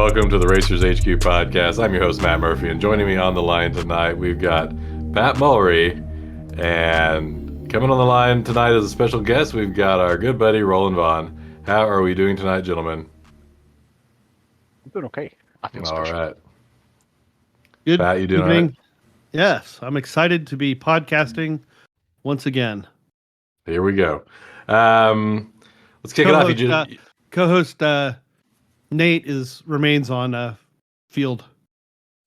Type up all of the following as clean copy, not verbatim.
welcome to the Racers HQ podcast. I'm your host, Matt Murphy, and joining me on the line tonight, we've got Pat Mullery, and coming on the line tonight as a special guest, we've got our good buddy, Roland Vaughn. How are we doing tonight, gentlemen? I'm doing okay. I feel All special. right. Good Pat, you doing evening. all right? Yes, I'm excited to be podcasting once again. Here we go. Let's kick it off. Co-host Nate remains on field.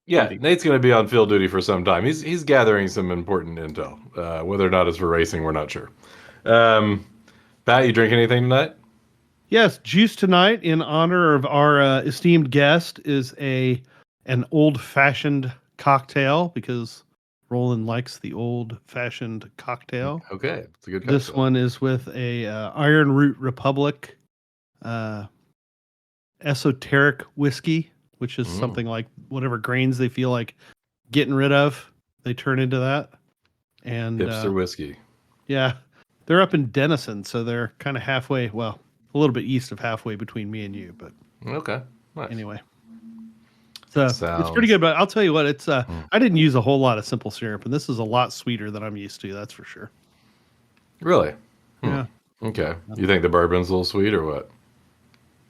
Yeah, duty. Nate's going to be on field duty for some time. He's gathering some important intel. Whether or not it's for racing, we're not sure. Pat, you drink anything tonight? Yes, juice tonight in honor of our esteemed guest is an old-fashioned cocktail because Roland likes the old-fashioned cocktail. Okay, it's a good cocktail. This one is with a Iron Root Republic esoteric whiskey, which is something like whatever grains they feel like getting rid of, they turn into that. And hipster whiskey. Yeah, they're up in Denison, so they're kind of halfway. Well, a little bit east of halfway between me and you, but okay. Nice. Anyway. So it's pretty good, but I'll tell you what, it's I didn't use a whole lot of simple syrup, and this is a lot sweeter than I'm used to, that's for sure. Really? Yeah. Okay. You think the bourbon's a little sweet or what?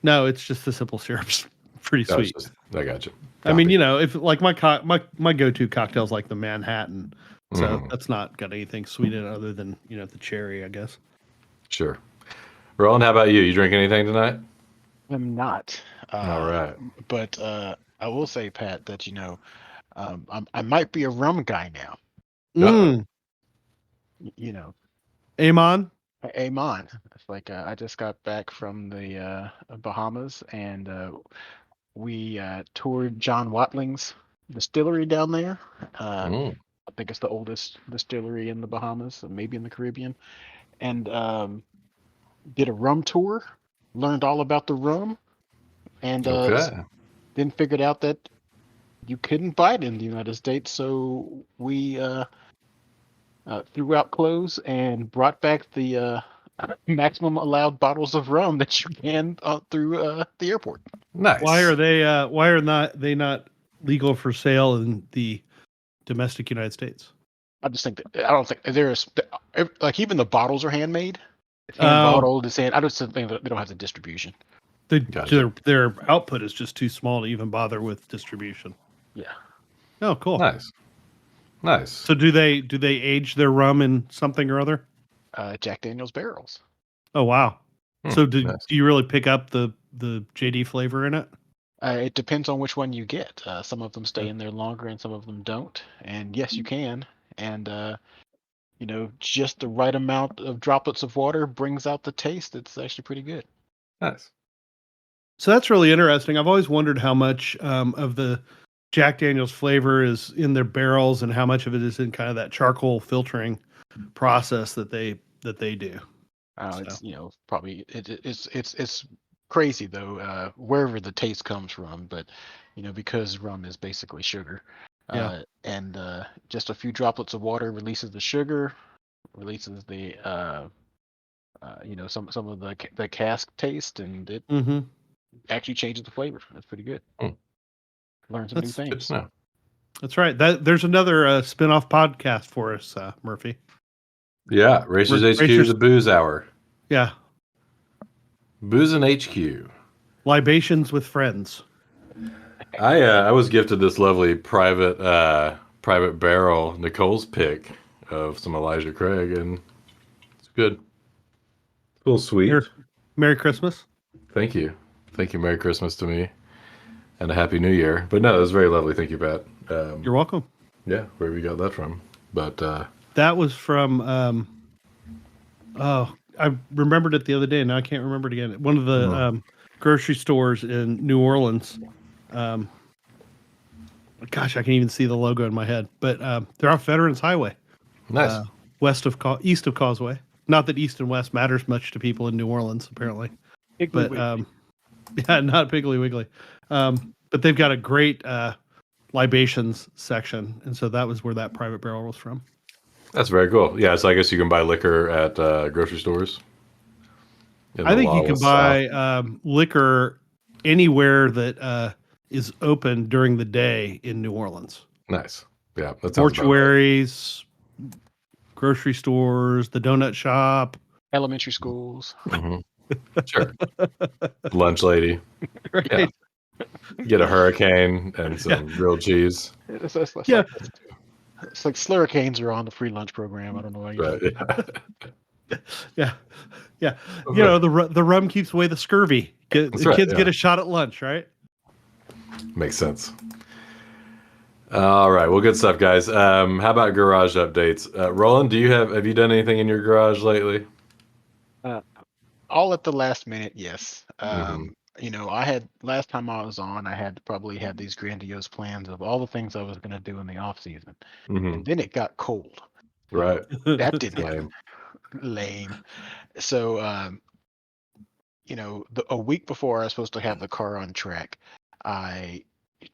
No, it's just the simple syrup's pretty sweet. I got you. I mean, if like my go-to cocktail's like the Manhattan, so that's not got anything sweet in it other than the cherry, I guess. Sure. Roland, how about you? You drink anything tonight? I'm not. All right. But I will say, Pat, that I might be a rum guy now. Amon. Amon. It's like I just got back from the Bahamas, and we toured John Watling's distillery down there. I think it's the oldest distillery in the Bahamas, maybe in the Caribbean, and did a rum tour. Learned all about the rum, and then figured out that you couldn't buy it in the United States. So we threw out clothes and brought back the maximum allowed bottles of rum that you can through the airport. Nice. Why are they not legal for sale in the domestic United States? I just think that I don't think there's like even the bottles are handmade. It's hand bottled. It's hand. I just think that they don't have the distribution. Their output is just too small to even bother with distribution. Yeah. Oh, cool. Nice. So do they age their rum in something or other? Jack Daniel's barrels. Oh wow. So do nice. you really pick up the JD flavor in it? It depends on which one you get. Some of them stay in there longer, and some of them don't. And yes, you can. And just the right amount of droplets of water brings out the taste. It's actually pretty good. Nice. So that's really interesting. I've always wondered how much of the Jack Daniel's flavor is in their barrels and how much of it is in kind of that charcoal filtering process that they do. It's probably it's crazy though wherever the taste comes from, but because rum is basically sugar. And just a few droplets of water releases the sugar, releases the some of the cask taste, and it actually changes the flavor. That's pretty good. Learn some new things. Good to know. That's right. There's another spin-off podcast for us, Murphy. Yeah, Racers HQ, the Booze Hour. Yeah. Booze and HQ. Libations with friends. I was gifted this lovely private barrel Nicole's pick of some Elijah Craig, and it's good. It's a little sweet. Merry Christmas. Thank you. Merry Christmas to me, and a Happy New Year. But no, it was very lovely. Thank you, Pat. You're welcome. Yeah, where we got that from? But that was from. I remembered it the other day, and now I can't remember it again. One of the grocery stores in New Orleans. Gosh, I can even see the logo in my head. But they're off Veterans Highway. Nice. East of Causeway. Not that east and west matters much to people in New Orleans, apparently. Yeah, not Piggly Wiggly. But they've got a great libations section, and so that was where that private barrel was from. That's very cool. Yeah, so I guess you can buy liquor at grocery stores. I think you can buy liquor anywhere that is open during the day in New Orleans. Nice. Yeah, that sounds about right. Mortuaries, grocery stores, the donut shop, elementary schools. Sure. Lunch lady. Right. Yeah. Get a hurricane and some grilled cheese. It's Yeah. it's like slurricanes are on the free lunch program. I don't know why you. Right. Yeah. Yeah. You know, the rum keeps away the scurvy. That's The right, kids yeah. get a shot at lunch, right? Makes sense. All right. Well, good stuff, guys. How about garage updates? Roland, have you done anything in your garage lately? All at the last minute, yes. Mhm. You know, I had last time I was on, I had probably had these grandiose plans of all the things I was going to do in the off season, and then it got cold. Right. That didn't Lame. happen. Lame. So, you know, a week before I was supposed to have the car on track, I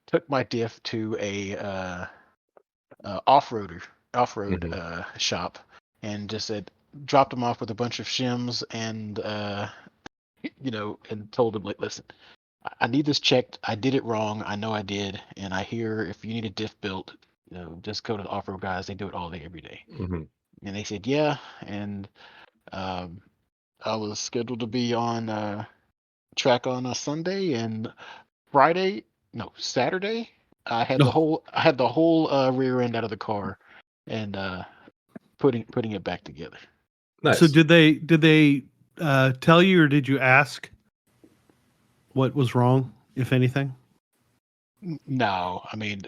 took my diff to a off-road shop and just said, dropped them off with a bunch of shims and you know, and told them, like, listen, I need this checked. I did it wrong. I know I did, and I hear if you need a diff built, you know, just go to the off-road guys. They do it all day, every day. And they said, yeah. And I was scheduled to be on track on a Sunday, and Saturday, I had the whole rear end out of the car, and putting it back together. Nice. So did they tell you, or did you ask what was wrong, if anything? No, I mean,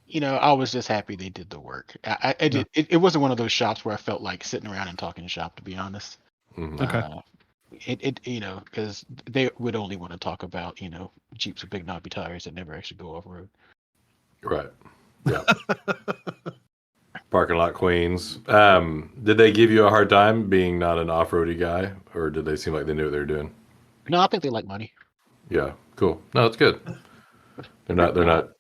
you know, I was just happy they did the work. It wasn't one of those shops where I felt like sitting around and talking shop, to be honest. Okay. You know, because they would only want to talk about, you know, Jeeps with big knobby tires that never actually go off road. Right. Yeah. Parking lot queens. Did they give you a hard time being not an off-roady guy, or did they seem like they knew what they were doing? No, I think they like money. Yeah. Cool. No, it's good. They're not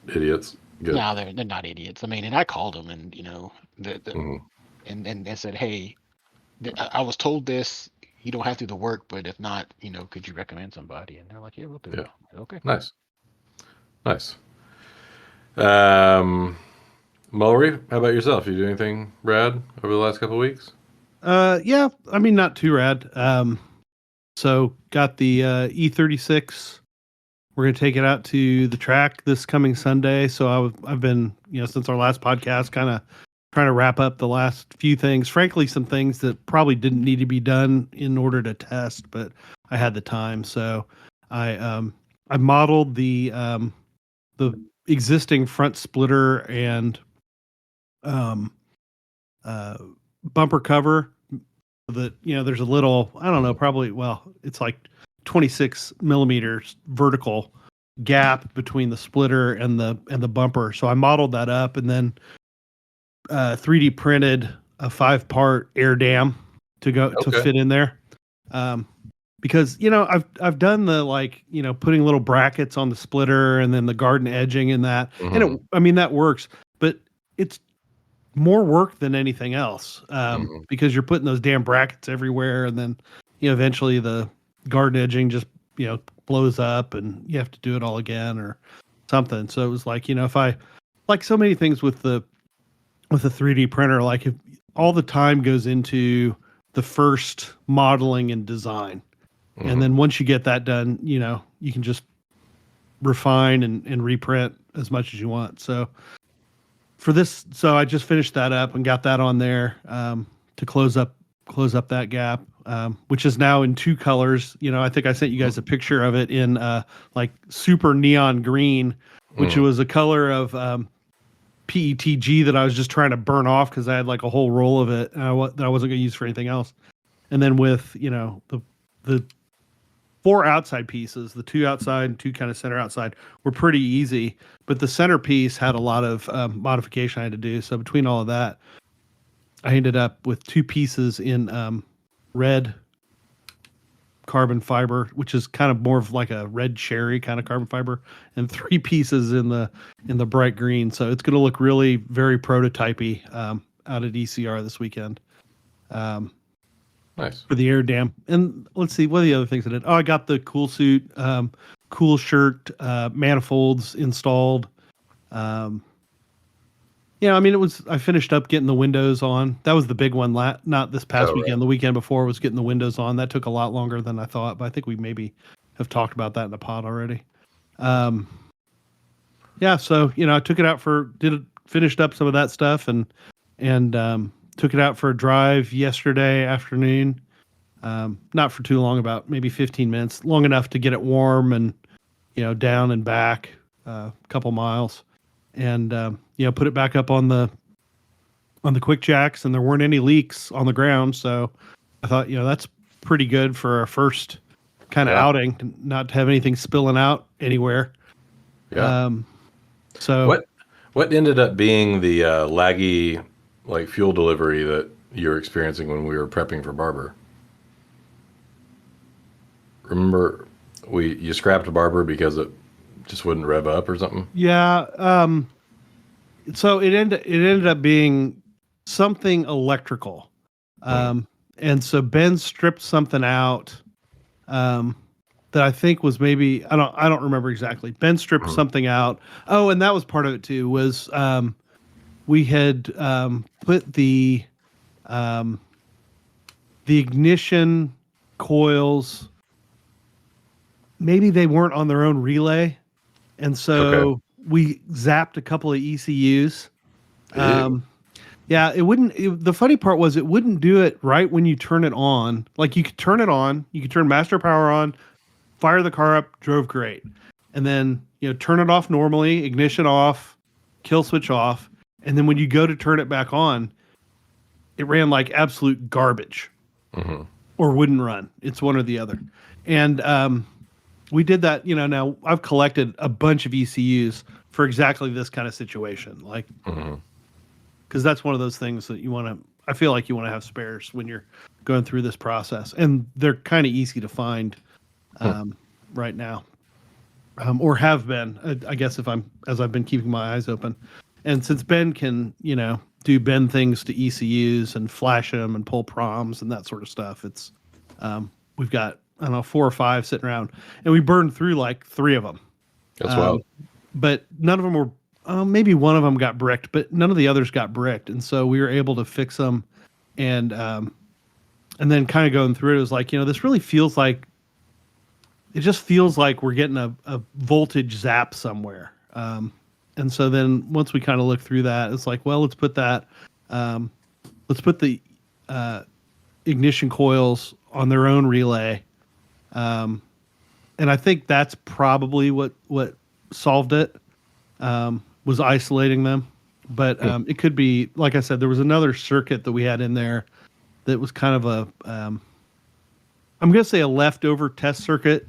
idiots. Good. No, they're not idiots. I mean, and I called them, and you know, and they said, hey, I was told this. You don't have to do the work, but if not, you know, could you recommend somebody? And they're like, yeah, we'll do it. Okay. Nice. Mulry, how about yourself? You do anything rad over the last couple of weeks? Yeah, I mean, not too rad. So got the E36. We're gonna take it out to the track this coming Sunday. So I've been, you know, since our last podcast, kind of trying to wrap up the last few things. Frankly, some things that probably didn't need to be done in order to test, but I had the time. So I modeled the existing front splitter and bumper cover. That, you know, there's a little, I don't know, probably, well, it's like 26 millimeters vertical gap between the splitter and the bumper. So I modeled that up and then 3D printed a 5-part air dam to fit in there. Because, you know, I've done the, like, you know, putting little brackets on the splitter and then the garden edging and that. And I mean, that works, but it's more work than anything else, because you're putting those damn brackets everywhere, and then, you know, eventually the garden edging just, you know, blows up and you have to do it all again or something. So it was like, you know, if I, like so many things with the 3D printer, like if all the time goes into the first modeling and design, and then once you get that done, you know, you can just refine and reprint as much as you want. So for this, so I just finished that up and got that on there to close up that gap, which is now in 2 colors. You know, I think I sent you guys a picture of it in like super neon green, which was a color of PETG that I was just trying to burn off because I had like a whole roll of it that I wasn't going to use for anything else. And then with, you know, the 4 outside pieces, the 2 outside and 2 kind of center outside, were pretty easy, but the center piece had a lot of modification I had to do. So between all of that, I ended up with 2 pieces in red carbon fiber, which is kind of more of like a red cherry kind of carbon fiber, and 3 pieces in the bright green. So it's going to look really very prototypey out at ECR this weekend. Nice. for the air dam. And let's see, what are the other things I did? Oh, I got the cool suit, cool shirt, manifolds installed. Yeah, I mean, I finished up getting the windows on. That was the big one, not this past weekend. Right. The weekend before was getting the windows on. That took a lot longer than I thought, but I think we maybe have talked about that in the pod already. Yeah, so, I took it out finished up some of that stuff and took it out for a drive yesterday afternoon. Not for too long, about maybe 15 minutes, long enough to get it warm and, down and back a couple miles. And put it back up on the quick jacks, and there weren't any leaks on the ground, so I thought that's pretty good for a first kind of outing, not to have anything spilling out anywhere. So what ended up being the laggy like fuel delivery that you were experiencing when we were prepping for Barber? Remember you scrapped Barber because it just wouldn't rev up or something? Yeah. So it ended up being something electrical. And so Ben stripped something out that I think was maybe, I don't remember exactly. Ben stripped something out. Oh, and that was part of it too, was we had put the ignition coils, maybe they weren't on their own relay. And so we zapped a couple of ECUs. Yeah, it wouldn't. The funny part was it wouldn't do it right when you turn it on. Like you could turn it on, you could turn master power on, fire the car up, drove great, and then turn it off normally, ignition off, kill switch off, and then when you go to turn it back on, it ran like absolute garbage, or wouldn't run. It's one or the other, and we did that. Now I've collected a bunch of ECUs for exactly this kind of situation, like. Because that's one of those things that I feel like you want to have spares when you're going through this process. And they're kind of easy to find right now, or have been, I guess, as I've been keeping my eyes open. And since Ben can, do Ben things to ECUs and flash them and pull proms and that sort of stuff, it's, we've got, 4 or 5 sitting around, and we burned through like 3 of them. That's wild. But none of them were, maybe one of them got bricked, but none of the others got bricked. And so we were able to fix them. And then kind of going through it, was like, this really feels like, it just feels like we're getting a voltage zap somewhere. And so then once we kind of look through that, it's like, well, let's put the ignition coils on their own relay. And I think that's probably what solved it. Was isolating them, but it could be, like I said, there was another circuit that we had in there that was kind of I'm going to say a leftover test circuit,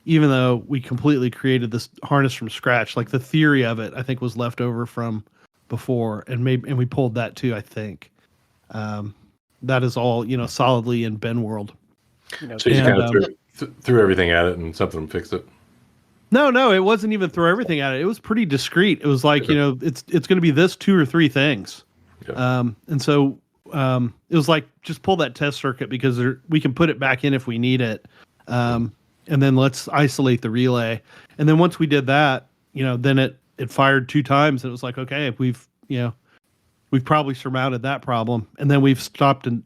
even though we completely created this harness from scratch. Like the theory of it, I think, was left over from before, and we pulled that too. I think that is all solidly in Ben world. So you kind of threw everything at it, and something fixed it. No, it wasn't even throw everything at it. It was pretty discreet. It was like, it's going to be this 2 or 3 things. Yeah. And so it was like, just pull that test circuit because we can put it back in if we need it. And then let's isolate the relay. And then once we did that, then it fired 2 times. And it was like, okay, we've probably surmounted that problem. And then we've stopped and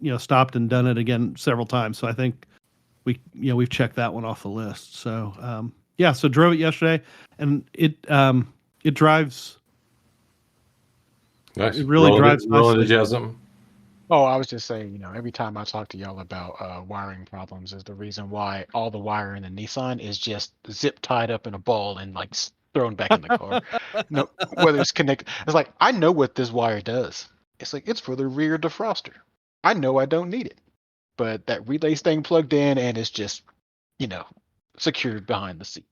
done it again several times. So I think we've checked that one off the list. So, yeah, so drove it yesterday, and it drives. Nice. It really drives. Roland, did you have something? Oh, I was just saying, every time I talk to y'all about wiring problems is the reason why all the wire in the Nissan is just zip tied up in a ball and like thrown back in the car. No, whether it's connected. It's like, I know what this wire does. It's like, it's for the rear defroster. I know I don't need it, but that relay's staying plugged in and it's just, secured behind the seat.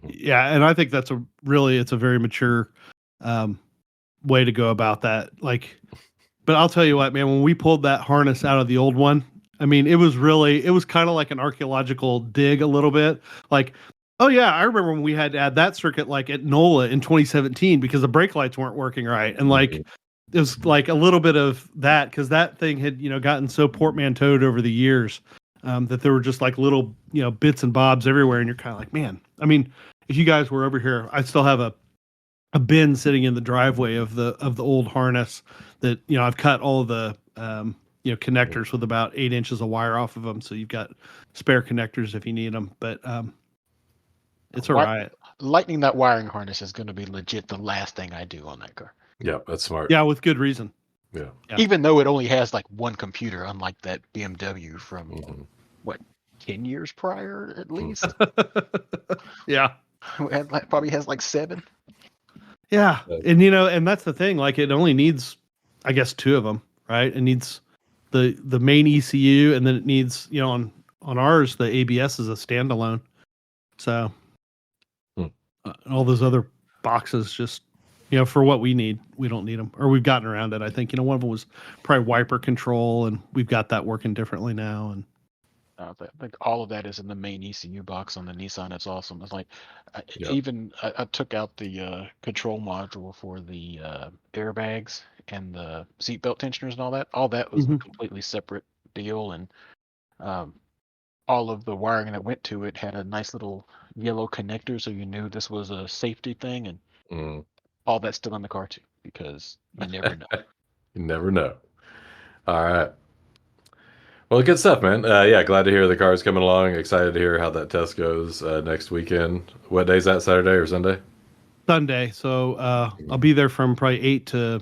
Yeah, and I think that's it's a very mature way to go about that. Like, but I'll tell you what, man, when we pulled that harness out of the old one, I mean, it was kind of like an archaeological dig a little bit. Like, oh yeah, I remember when we had to add that circuit like at NOLA in 2017 because the brake lights weren't working right. And like, it was like a little bit of that because that thing had gotten so portmanteaued over the years that there were just like little bits and bobs everywhere, and you're kind of like, man. I mean, if you guys were over here, I still have a bin sitting in the driveway of the old harness that I've cut all of the connectors with about 8 inches of wire off of them, so you've got spare connectors if you need them. But it's a riot. Lightening that wiring harness is going to be legit the last thing I do on that car. Yeah, that's smart. Yeah, with good reason. Yeah. Even though it only has like one computer, unlike that BMW from 10 years prior at least. Yeah. It probably has like 7. Yeah, and and that's the thing. Like, it only needs, I guess, 2 of them, right? It needs the main ECU, and then it needs, on ours, the ABS is a standalone. So all those other boxes, just for what we need, we don't need them, or we've gotten around it. I think one of them was probably wiper control, and we've got that working differently now. And I think all of that is in the main ECU box on the Nissan. It's awesome. It's like I took out the control module for the airbags and the seatbelt tensioners and all that. All that was a completely separate deal, and all of the wiring that went to it had a nice little yellow connector, so you knew this was a safety thing, and all that's still in the car too, because you never know. You never know. All right. Well, good stuff, man. Yeah, glad to hear the car's coming along. Excited to hear how that test goes next weekend. What day is that, Saturday or Sunday? Sunday. So I'll be there from probably 8 to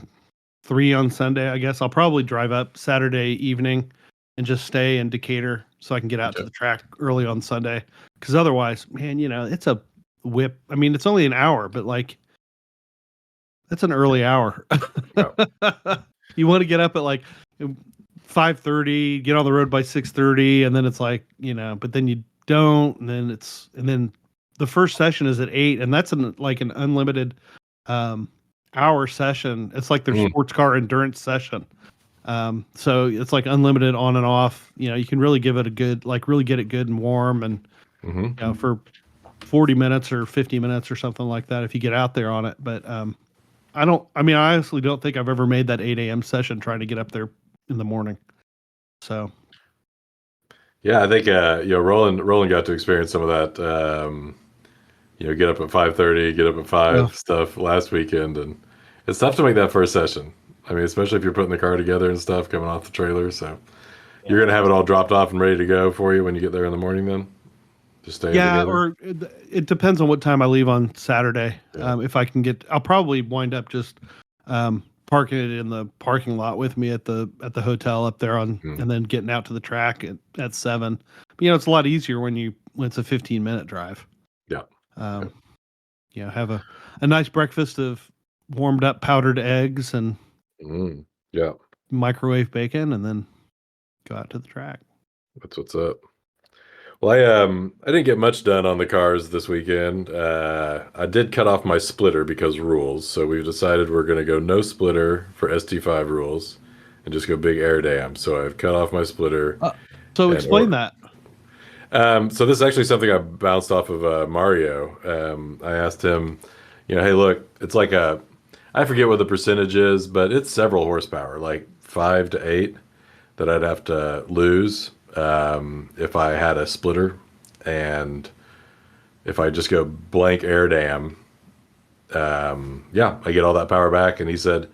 3 on Sunday, I guess. I'll probably drive up Saturday evening and just stay in Decatur so I can get out to the track early on Sunday. Because otherwise, man, it's a whip. I mean, it's only an hour, but like, that's an early hour. You want to get up at like 5:30, get on the road by 6:30, and then it's like, but then you don't, and then the first session is at 8, and that's an unlimited hour session. It's like their sports car endurance session. So it's like unlimited on and off. You can really give it a good, really get it good and warm, and for 40 minutes or 50 minutes or something like that if you get out there on it. But I honestly don't think I've ever made that 8 a.m. session trying to get up there in the morning. So yeah, I think Roland got to experience some of that get up at 5:30, get up at 5 stuff last weekend, and it's tough to make that first session. I mean, especially if you're putting the car together and stuff coming off the trailer. So you're gonna have it all dropped off and ready to go for you when you get there in the morning then? Just staying together? Or it depends on what time I leave on Saturday. If I can get, I'll probably wind up just parking it in the parking lot with me at the hotel up there and then getting out to the track at 7. But, it's a lot easier when it's a 15-minute drive. Yeah. Have a nice breakfast of warmed up powdered eggs and microwave bacon, and then go out to the track. That's what's up. Well, I didn't get much done on the cars this weekend. I did cut off my splitter because rules. So we've decided we're going to go no splitter for ST5 rules and just go big air dam. So I've cut off my splitter. So explain that. So this is actually something I bounced off of Mario. I asked him, hey, look, it's like I forget what the percentage is, but it's several horsepower, like 5 to 8 that I'd have to lose if I had a splitter, and if I just go blank air dam, I get all that power back. And he said,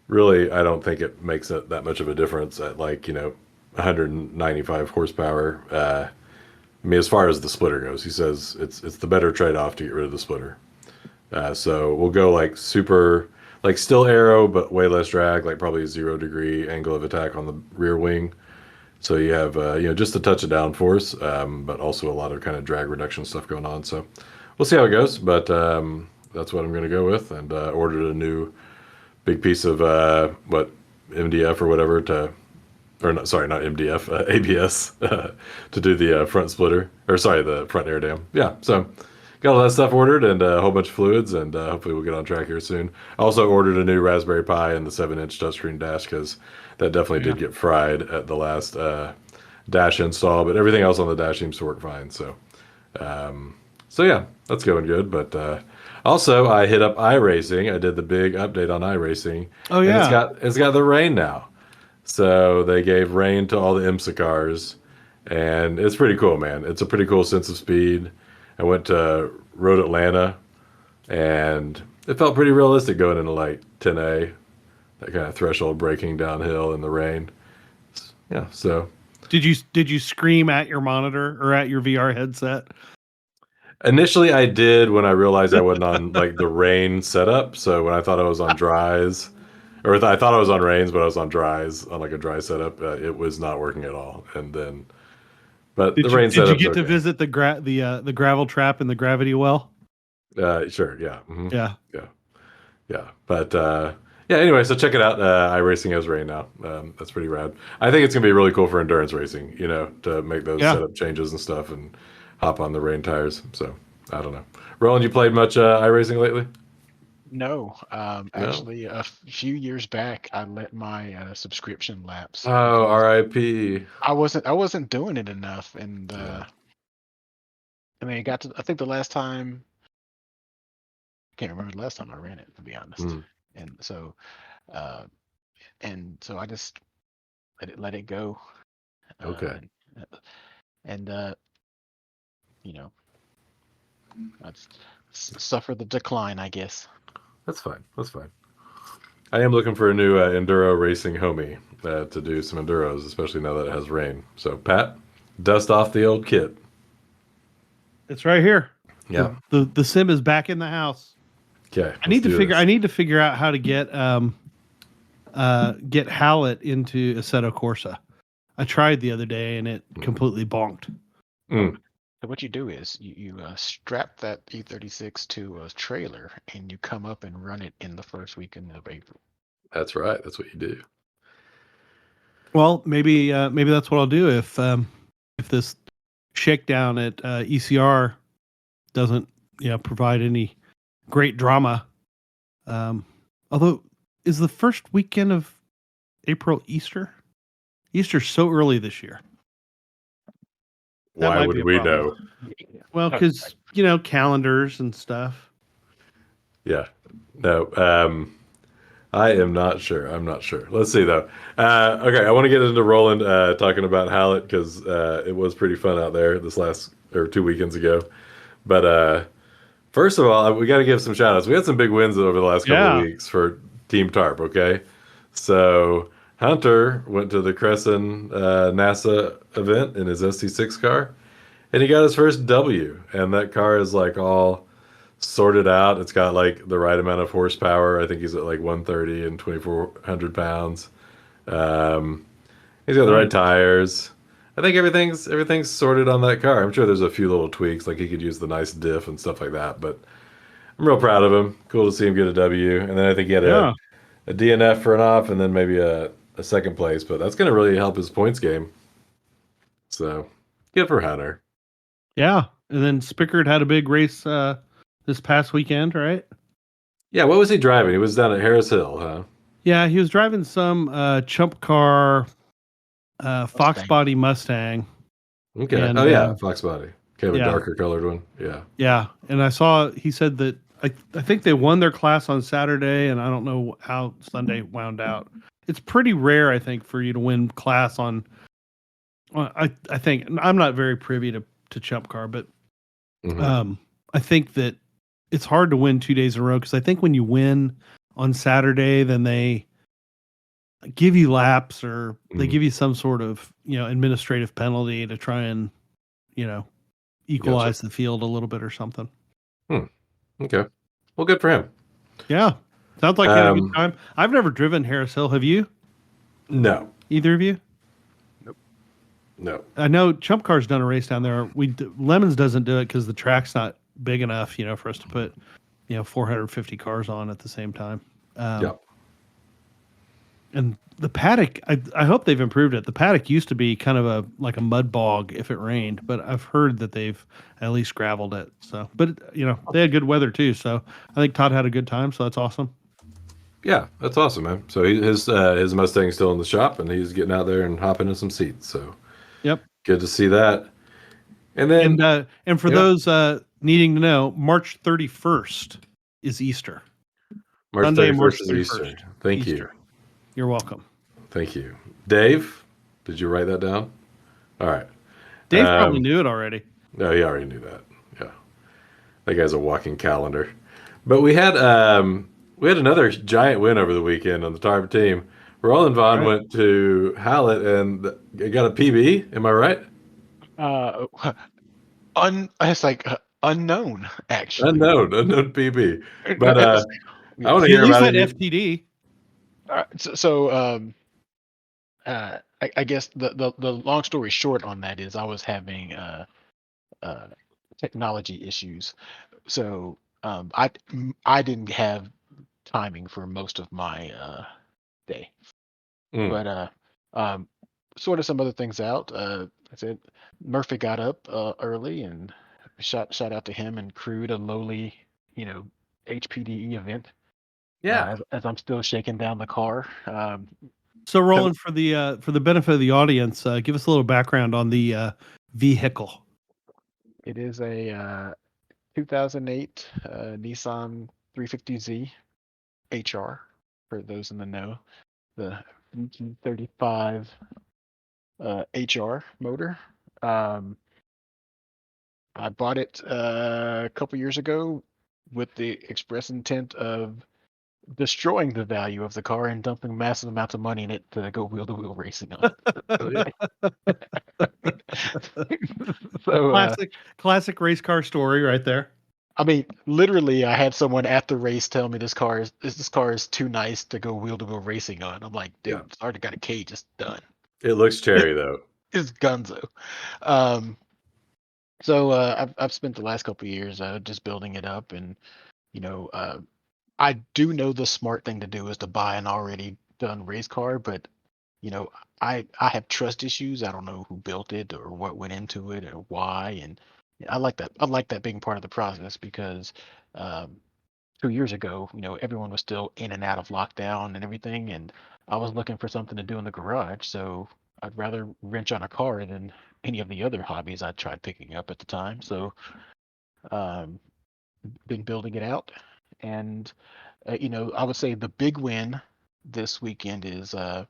really, I don't think it makes that much of a difference at 195 horsepower. I mean, as far as the splitter goes, he says it's the better trade-off to get rid of the splitter. So we'll go super, still aero, but way less drag, probably a 0-degree angle of attack on the rear wing. So you have, just a touch of downforce, but also a lot of kind of drag reduction stuff going on. So we'll see how it goes, but that's what I'm going to go with, and ordered a new big piece of, MDF or whatever not MDF, ABS to do the front splitter, the front air dam. Yeah, so got all that stuff ordered and a whole bunch of fluids, and hopefully we'll get on track here soon. I also ordered a new Raspberry Pi and the 7-inch touchscreen dash, because that definitely did get fried at the last dash install, but everything else on the dash seems to work fine. So yeah, that's going good. But Also, I hit up iRacing. I did the big update on iRacing. Oh And yeah. it's got the rain now. So they gave rain to all the IMSA cars. And it's pretty cool, man. It's a pretty cool sense of speed. I went to Road Atlanta and it felt pretty realistic going into like 10A, that kind of threshold braking downhill in the rain. Yeah, so Did you scream at your monitor or at your VR headset? initially I did when I realized I wasn't on like the rain setup. So when I thought I was on dries, or I thought I was on rains, but I was on dries on like a dry setup, it was not working at all. And then, but the rain Did you setup's get to okay. visit the the gravel trap and the gravity well? Sure, yeah, Yeah. yeah, yeah. But yeah, anyway, so check it out. iRacing has rain now. That's pretty rad. I think it's gonna be really cool for endurance racing. You know, to make those Yeah. setup changes and stuff, and hop on the rain tires. So I don't know. Roland, you played much iRacing lately? No, No. actually, a few years back, I let my subscription lapse Oh, because R.I.P. I wasn't doing it enough, and Yeah. I mean, it got to I think the last time I can't remember the last time I ran it, to be honest, Hmm. and so uh, I just let it go, uh, Okay. and uh, and you know, I suffer the decline, I guess. That's fine. That's fine. I am looking for a new enduro racing homie to do some enduros, especially now that it has rain. So, Pat, dust off the old kit. It's right here. Yeah. The sim is back in the house. Okay. I Let's need to do figure this. I need to figure out how to get Hallett into Assetto Corsa. I tried the other day and it completely bonked. Mm, So what you do is you strap that E36 to a trailer and you come up and run it in the first weekend of April. that's right. That's what you do. Well, maybe that's what I'll do if this shakedown at ECR doesn't provide any great drama. Although is the first weekend of April Easter? Easter's so early this year. That Why might would be a we problem. know? Well, because calendars and stuff. Yeah. No. I am not sure. I'm not sure. Let's see though. Okay, I want to get into Roland talking about Hallett because it was pretty fun out there this last or 2 weekends ago. But first of all, we got to give some shout outs. We had some big wins over the last couple of Yeah. weeks for Team TARP. Okay, so Hunter went to the Crescent NASA event in his ST6 car, and he got his first W. And that car is like all sorted out. It's got like the right amount of horsepower. I think he's at like 130 and 2,400 pounds. Um, he's got the right Nice. tires. I think everything's sorted on that car. I'm sure there's a few little tweaks, like he could use the nice diff and stuff like that. But I'm real proud of him. Cool to see him get a W. And then I think he had Yeah. a DNF for an off, and then maybe a second place. But that's going to really help his points game. So good for Hunter. Yeah. And then Spickard had a big race this past weekend, right? Yeah, what was he driving? He was down at Harris Hill, huh? Yeah, he was driving some chump car Fox Mustang. body Mustang. Okay. And Oh yeah, Fox Body. Kind of a yeah. darker colored one. Yeah. Yeah. And I saw he said that I think they won their class on Saturday and I don't know how Sunday wound out. It's pretty rare, I think, for you to win class on I think I'm not very privy to chump car, but Hmm. I think that it's hard to win 2 days in a row because I think when you win on Saturday, then they give you laps or they Mm. give you some sort of administrative penalty to try and you know Gotcha. equalize the field a little bit or something. Okay. Well, good for him. Yeah, sounds like you had a good Um, time. I've never driven Harris Hill. Have you? no, Either of you? no. I know Chump Car's done a race down there. Lemons doesn't do it because the track's not big enough, for us to put 450 cars on at the same time. Yeah. And the paddock, I hope they've improved it. The paddock used to be kind of like a mud bog if it rained, but I've heard that they've at least graveled it. So, but they had good weather too. So I think Todd had a good time. So that's awesome. Yeah, that's awesome, man. So his Mustang's still in the shop, and he's getting out there and hopping in some seats. So Yep. good to see that. And then And for yeah, those needing to know, March 31st is Easter. March Sunday, 31st March is 31st. Easter. Thank you. Easter. You're welcome. Thank you. Dave, did you write that down? All right. Dave probably knew it already. No, he already knew that. Yeah. That guy's a walking calendar. But we had another giant win over the weekend on the TARP team. Roland Vaughn went to Hallett and got a PB. Am I right? It's like unknown, actually. Unknown PB. But I want to He hear at least about had it. FTD. I guess the long story short on that is I was having technology issues, so I didn't have timing for most of my day, but sort of some other things out. I said Murphy got up early and shout out to him and crewed a lowly, HPDE event. Yeah. As I'm still shaking down the car. So, Roland, for the benefit of the audience, give us a little background on the vehicle. It is a 2008 Nissan 350Z HR, for those in the know. The 35 HR motor. I bought it a couple years ago with the express intent of destroying the value of the car and dumping massive amounts of money in it to go wheel-to-wheel racing on it. So, classic race car story right there. I mean, literally, I had someone at the race tell me this car is too nice to go wheel-to-wheel racing on. I'm like, dude, it's already got a cage. It's done. It looks cherry though. It's Gunzo. So I've spent the last couple of years just building it up, and I do know the smart thing to do is to buy an already done race car, but I have trust issues. I don't know who built it or what went into it or why, and I like that. I like that being part of the process because 2 years ago, everyone was still in and out of lockdown and everything, and I was looking for something to do in the garage. So I'd rather wrench on a car than any of the other hobbies I tried picking up at the time. So um, been building it out, and I would say the big win this weekend is I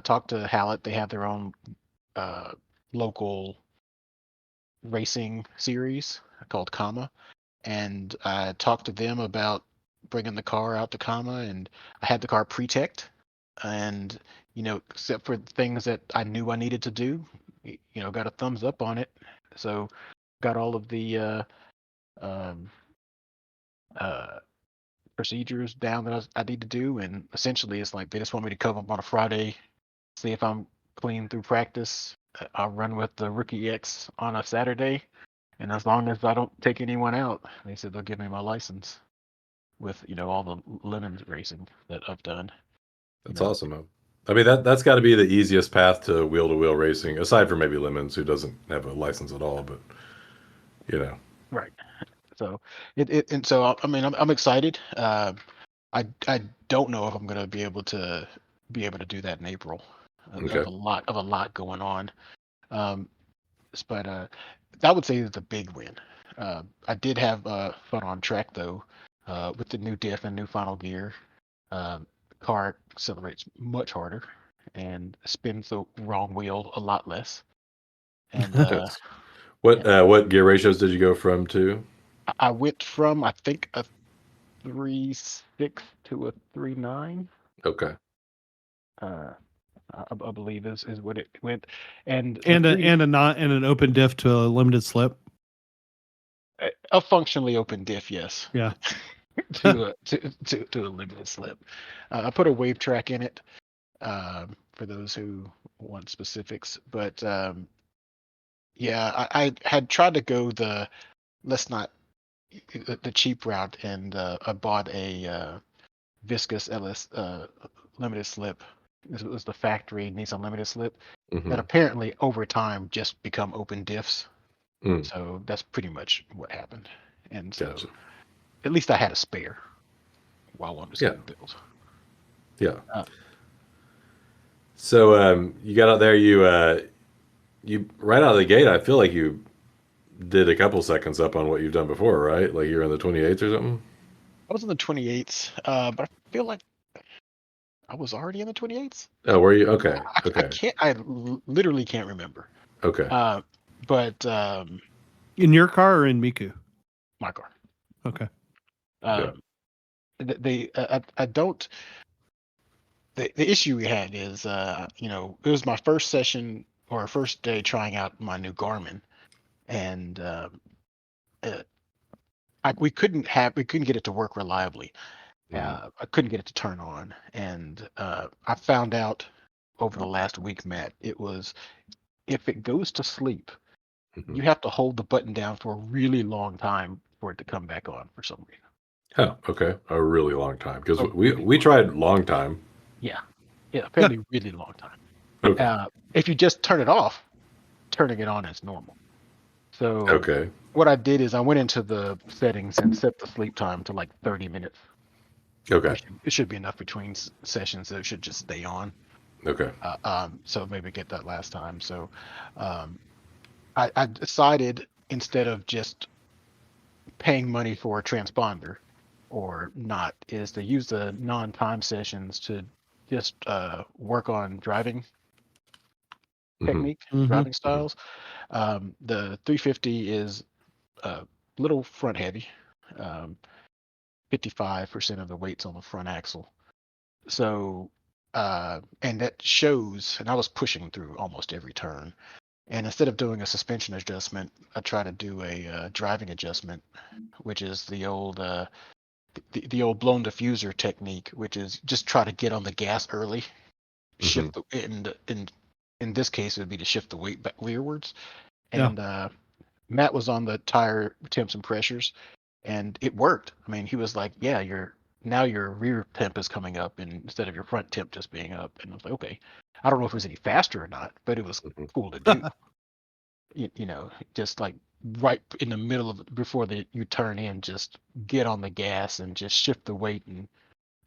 talked to Hallett. They have their own uh, local racing series called Kama, and I talked to them about bringing the car out to Kama, and I had the car pre-teched, and except for things that I knew I needed to do, got a thumbs up on it. So got all of the um, procedures down that I need to do, and essentially it's like they just want me to come up on a Friday, see if I'm clean through practice. I'll run with the Rookie X on a Saturday, and as long as I don't take anyone out, they said they'll give me my license with all the lemons racing that I've done. That's awesome. I mean that's got to be the easiest path to wheel racing, aside from maybe Lemons, who doesn't have a license at all. But right. So and so I mean I'm excited. I don't know if I'm gonna be able to do that in April. There's a lot going on. But I would say it's a big win. I did have fun on track though, with the new diff and new final gear. The car accelerates much harder and spins the wrong wheel a lot less. And what gear ratios did you go from to? I went from I think a 3.6 to a 3.9. Okay. I believe is what it went, and an open diff to a limited slip. A functionally open diff, yes. Yeah. to a limited slip. I put a wave track in it for those who want specifics, but yeah, I had tried to go the cheap route, and I bought a viscous LS limited slip. This was the factory Nissan limited slip that apparently over time just become open diffs. So that's pretty much what happened. And so at least I had a spare while one was getting built. Yeah. So you got out there, you right out of the gate, I feel like you did a couple seconds up on what you've done before, right? Like you're in the 28s or something? I was in the 28s, but I feel like I was already in the 28s. Oh, were you? Okay. I Okay. can't. I literally can't remember. Okay. But In your car or in Miku? my car. Okay. Yeah. I don't. The issue we had is, it was my first session or first day trying out my new Garmin, and uh, we couldn't get it to work reliably. I couldn't get it to turn on, and I found out over the last week, Matt, it was if it goes to sleep, Mhm. you have to hold the button down for a really long time for it to come back on for some reason. Oh, okay. A really long time because A we really we long, tried long time. yeah, apparently really long time. Okay. If you just turn it off, turning it on is normal. So Okay. what I did is I went into the settings and set the sleep time to like 30 minutes. Okay. It should be enough between sessions that it should just stay on. Okay. So maybe get that last time. So um, I decided instead of just paying money for a transponder or not, is to use the non-time sessions to just work on driving Hmm. technique, Mm-hmm. driving styles. The 350 is a little front heavy. Um, 55% of the weight's on the front axle. So, and that shows, and I was pushing through almost every turn. And instead of doing a suspension adjustment, I try to do a driving adjustment, which is the old blown diffuser technique, which is just try to get on the gas early, Hmm. shift the in this case it would be to shift the weight back rearwards. Yeah. And Matt was on the tire temps and pressures, and it worked. I mean, he was like, "Yeah, your rear temp is coming up, and instead of your front temp just being up." And I was like, "Okay." I don't know if it was any faster or not, but it was Hmm. cool to do. Just like right in the middle of before you turn in, just get on the gas and just shift the weight and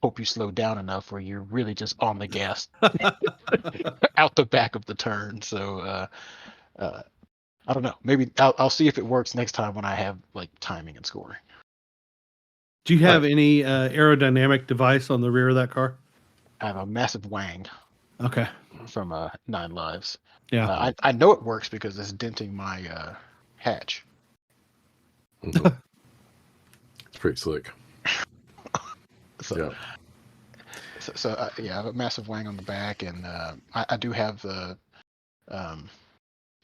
hope you slow down enough where you're really just on the gas out the back of the turn. So uh, I don't know. Maybe I'll see if it works next time when I have like timing and scoring. Do you have Right. any aerodynamic device on the rear of that car? I have a massive wang Okay. from 9 Lives. Yeah. I know it works because it's denting my hatch. Hmm. It's pretty slick. So, Yeah. yeah, I have a massive wang on the back, and I do have the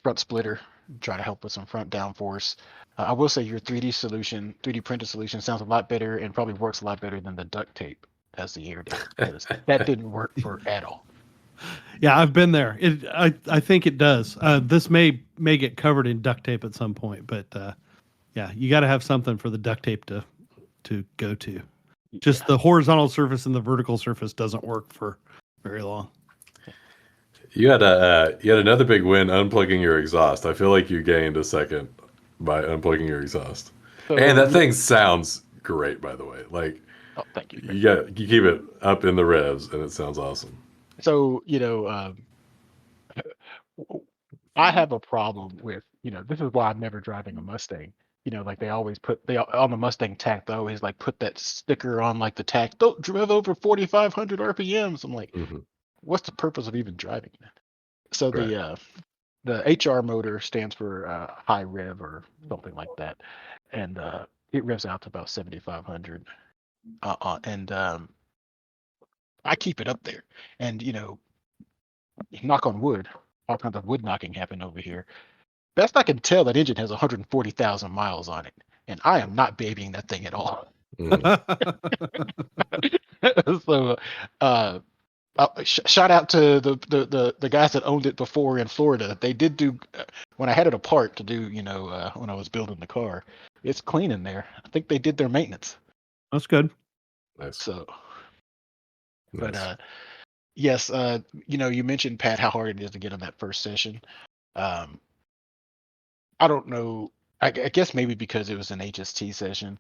front splitter, try to help with some front downforce. I will say your 3D printed solution sounds a lot better and probably works a lot better than the duct tape as the air did, because that didn't work for at all. Yeah, I've been there. I think it does. This may get covered in duct tape at some point, but yeah, you got to have something for the duct tape to go to. Just Yeah. the horizontal surface and the vertical surface doesn't work for very long. You had another big win unplugging your exhaust. I feel like you gained a second by unplugging your exhaust. And So that thing sounds great, by the way. Like oh, thank you. you keep it up in the revs and it sounds awesome. So I have a problem with, this is why I'm never driving a Mustang. Like they always on the Mustang tach, they always like put that sticker on like the tach, don't drive over 4,500 RPMs. I'm like, Hmm. what's the purpose of even driving that? So Right. the HR motor stands for high rev or something like that, and it revs out to about 7,500. And I keep it up there, and knock on wood, all kinds of wood knocking happen over here. Best I can tell, that engine has 140,000 miles on it, and I am not babying that thing at all. Hmm. So, shout out to the guys that owned it before in Florida. They did do when I had it apart to do, when I was building the car. It's clean in there. I think they did their maintenance. That's good. Nice. So, but Nice. yes, you mentioned, Pat, how hard it is to get on that first session. Um, I don't know. I guess maybe because it was an HST session,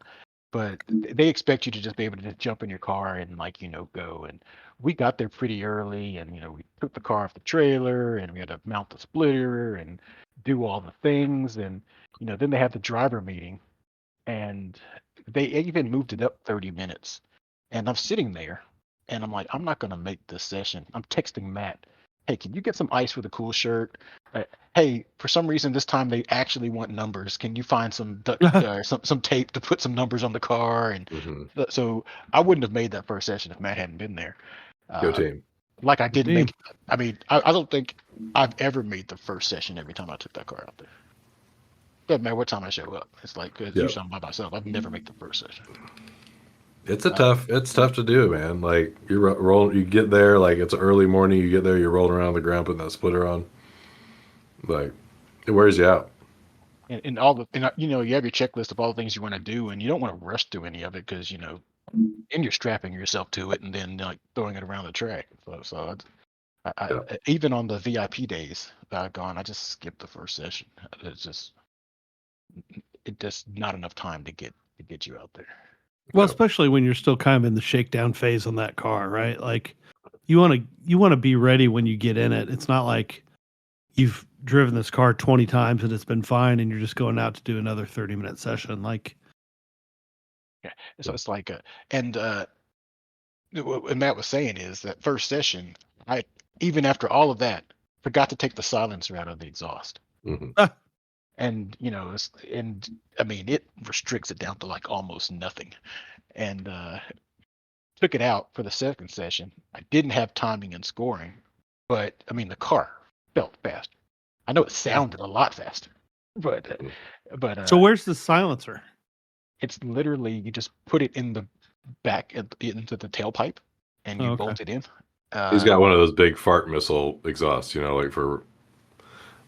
but they expect you to just be able to just jump in your car and like, go. And we got there pretty early, and we took the car off the trailer, and we had to mount the splitter and do all the things. And then they have the driver meeting, and they even moved it up 30 minutes, and I'm sitting there, and I'm like, I'm not gonna make this session. I'm texting Matt, hey, can you get some ice with a cool shirt? Hey, for some reason this time they actually want numbers. Can you find some some tape to put some numbers on the car? And so I wouldn't have made that first session if Matt hadn't been there. Go team. Like I didn't team. make. I mean, I don't think I've ever made the first session every time I took that car out there. Doesn't matter what time I show up. It's like usually I'm by myself. I've never make the first session. It's tough to do, man. Like you roll, you get there, like it's early morning. You get there, you're rolling around on the ground, putting that splitter on. Like it wears you out. And all the, and you have your checklist of all the things you want to do, and you don't want to rush through any of it because and you're strapping yourself to it and then like throwing it around the track. So I even on the VIP days that I've gone, I just skipped the first session. It's just not enough time to get you out there. Well, especially when you're still kind of in the shakedown phase on that car, right? Like you want to be ready when you get in it. It's not like you've driven this car 20 times and it's been fine and you're just going out to do another 30-minute session. Like, yeah. So it's like, and what Matt was saying is that first session, I, even after all of that, forgot to take the silencer out of the exhaust. And and I mean it restricts it down to like almost nothing, and took it out for the second session. I didn't have timing and scoring, but I mean the car felt faster. I know it sounded a lot faster, but so where's the silencer? It's literally you just put it in the back into the tailpipe, and you bolt it in. He's got one of those big fart missile exhausts, like for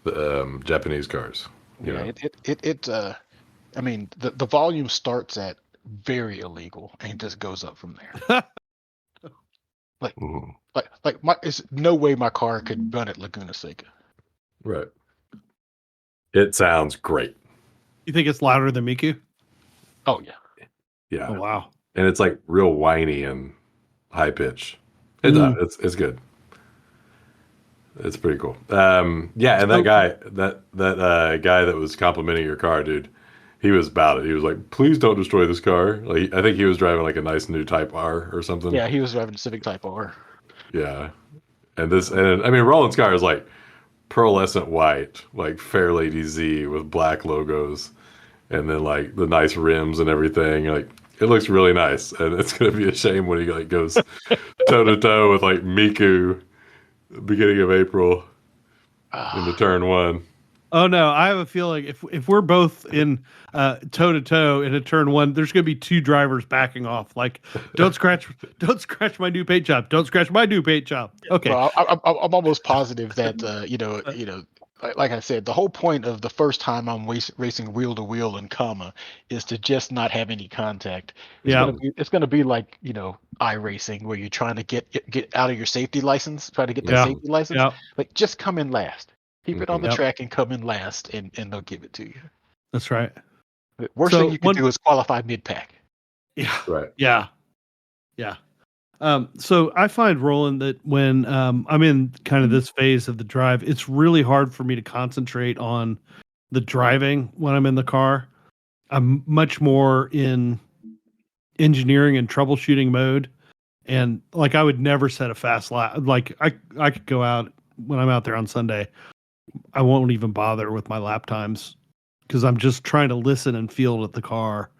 the Japanese cars. Yeah, I mean, the volume starts at very illegal and just goes up from there. It's no way my car could run at Laguna Seca. Right. It sounds great. You think it's louder than Miku? Oh yeah. Yeah. Oh wow. And it's like real whiny and high pitch. It's good. It's pretty cool. Yeah, and that guy, that guy that was complimenting your car, dude, he was about it. He was like, "Please don't destroy this car." Like, I think he was driving like a nice new Type R or something. Yeah, he was driving a Civic Type R. Yeah, and I mean, Roland's car is like pearlescent white, like Fairlady Z with black logos, and then like the nice rims and everything. Like, it looks really nice, and it's gonna be a shame when he like goes toe to toe with like Miku. Beginning of April into turn one. Oh no, I have a feeling if we're both in toe to toe in a turn one, there's going to be two drivers backing off. Like, don't scratch my new paint job. Don't scratch my new paint job. Okay. Well, I'm almost positive that like I said, the whole point of the first time I'm racing wheel to wheel in comma is to just not have any contact. It's gonna be like iRacing where you're trying to get out of your safety license, try to get the safety license. Yeah. Like just come in last, keep it on the track and come in last, and they'll give it to you. That's right. The worst thing you can do is qualify mid pack. Yeah. Right. Yeah. Yeah. So I find, Roland, that when I'm in kind of this phase of the drive, it's really hard for me to concentrate on the driving when I'm in the car. I'm much more in engineering and troubleshooting mode. And like, I would never set a fast lap. Like I could go out when I'm out there on Sunday. I won't even bother with my lap times because I'm just trying to listen and feel at the car.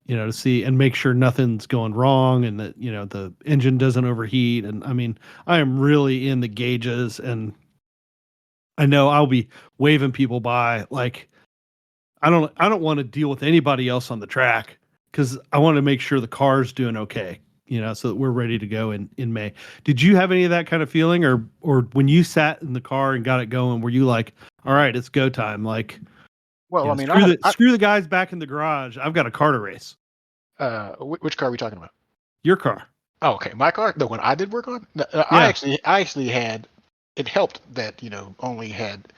To see and make sure nothing's going wrong and that, the engine doesn't overheat. And I mean, I am really in the gauges, and I know I'll be waving people by. Like, I don't want to deal with anybody else on the track because I want to make sure the car's doing okay, so that we're ready to go in May. Did you have any of that kind of feeling or when you sat in the car and got it going, were you like, all right, it's go time? Like, well, I mean, screw the guys back in the garage. I've got a car to race. Which car are we talking about? Your car. Oh, okay. My car, the one I did work on. I actually had. It helped that only had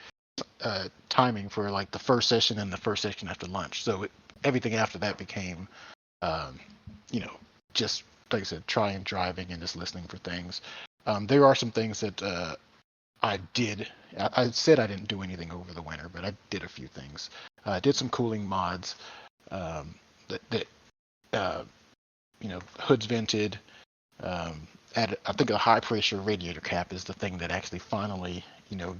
timing for like the first session and the first session after lunch. So everything after that became, just like I said, trying driving and just listening for things. There are some things that I did. I said I didn't do anything over the winter, but I did a few things. I did some cooling mods. That Hood's vented. I think a high pressure radiator cap is the thing that actually finally,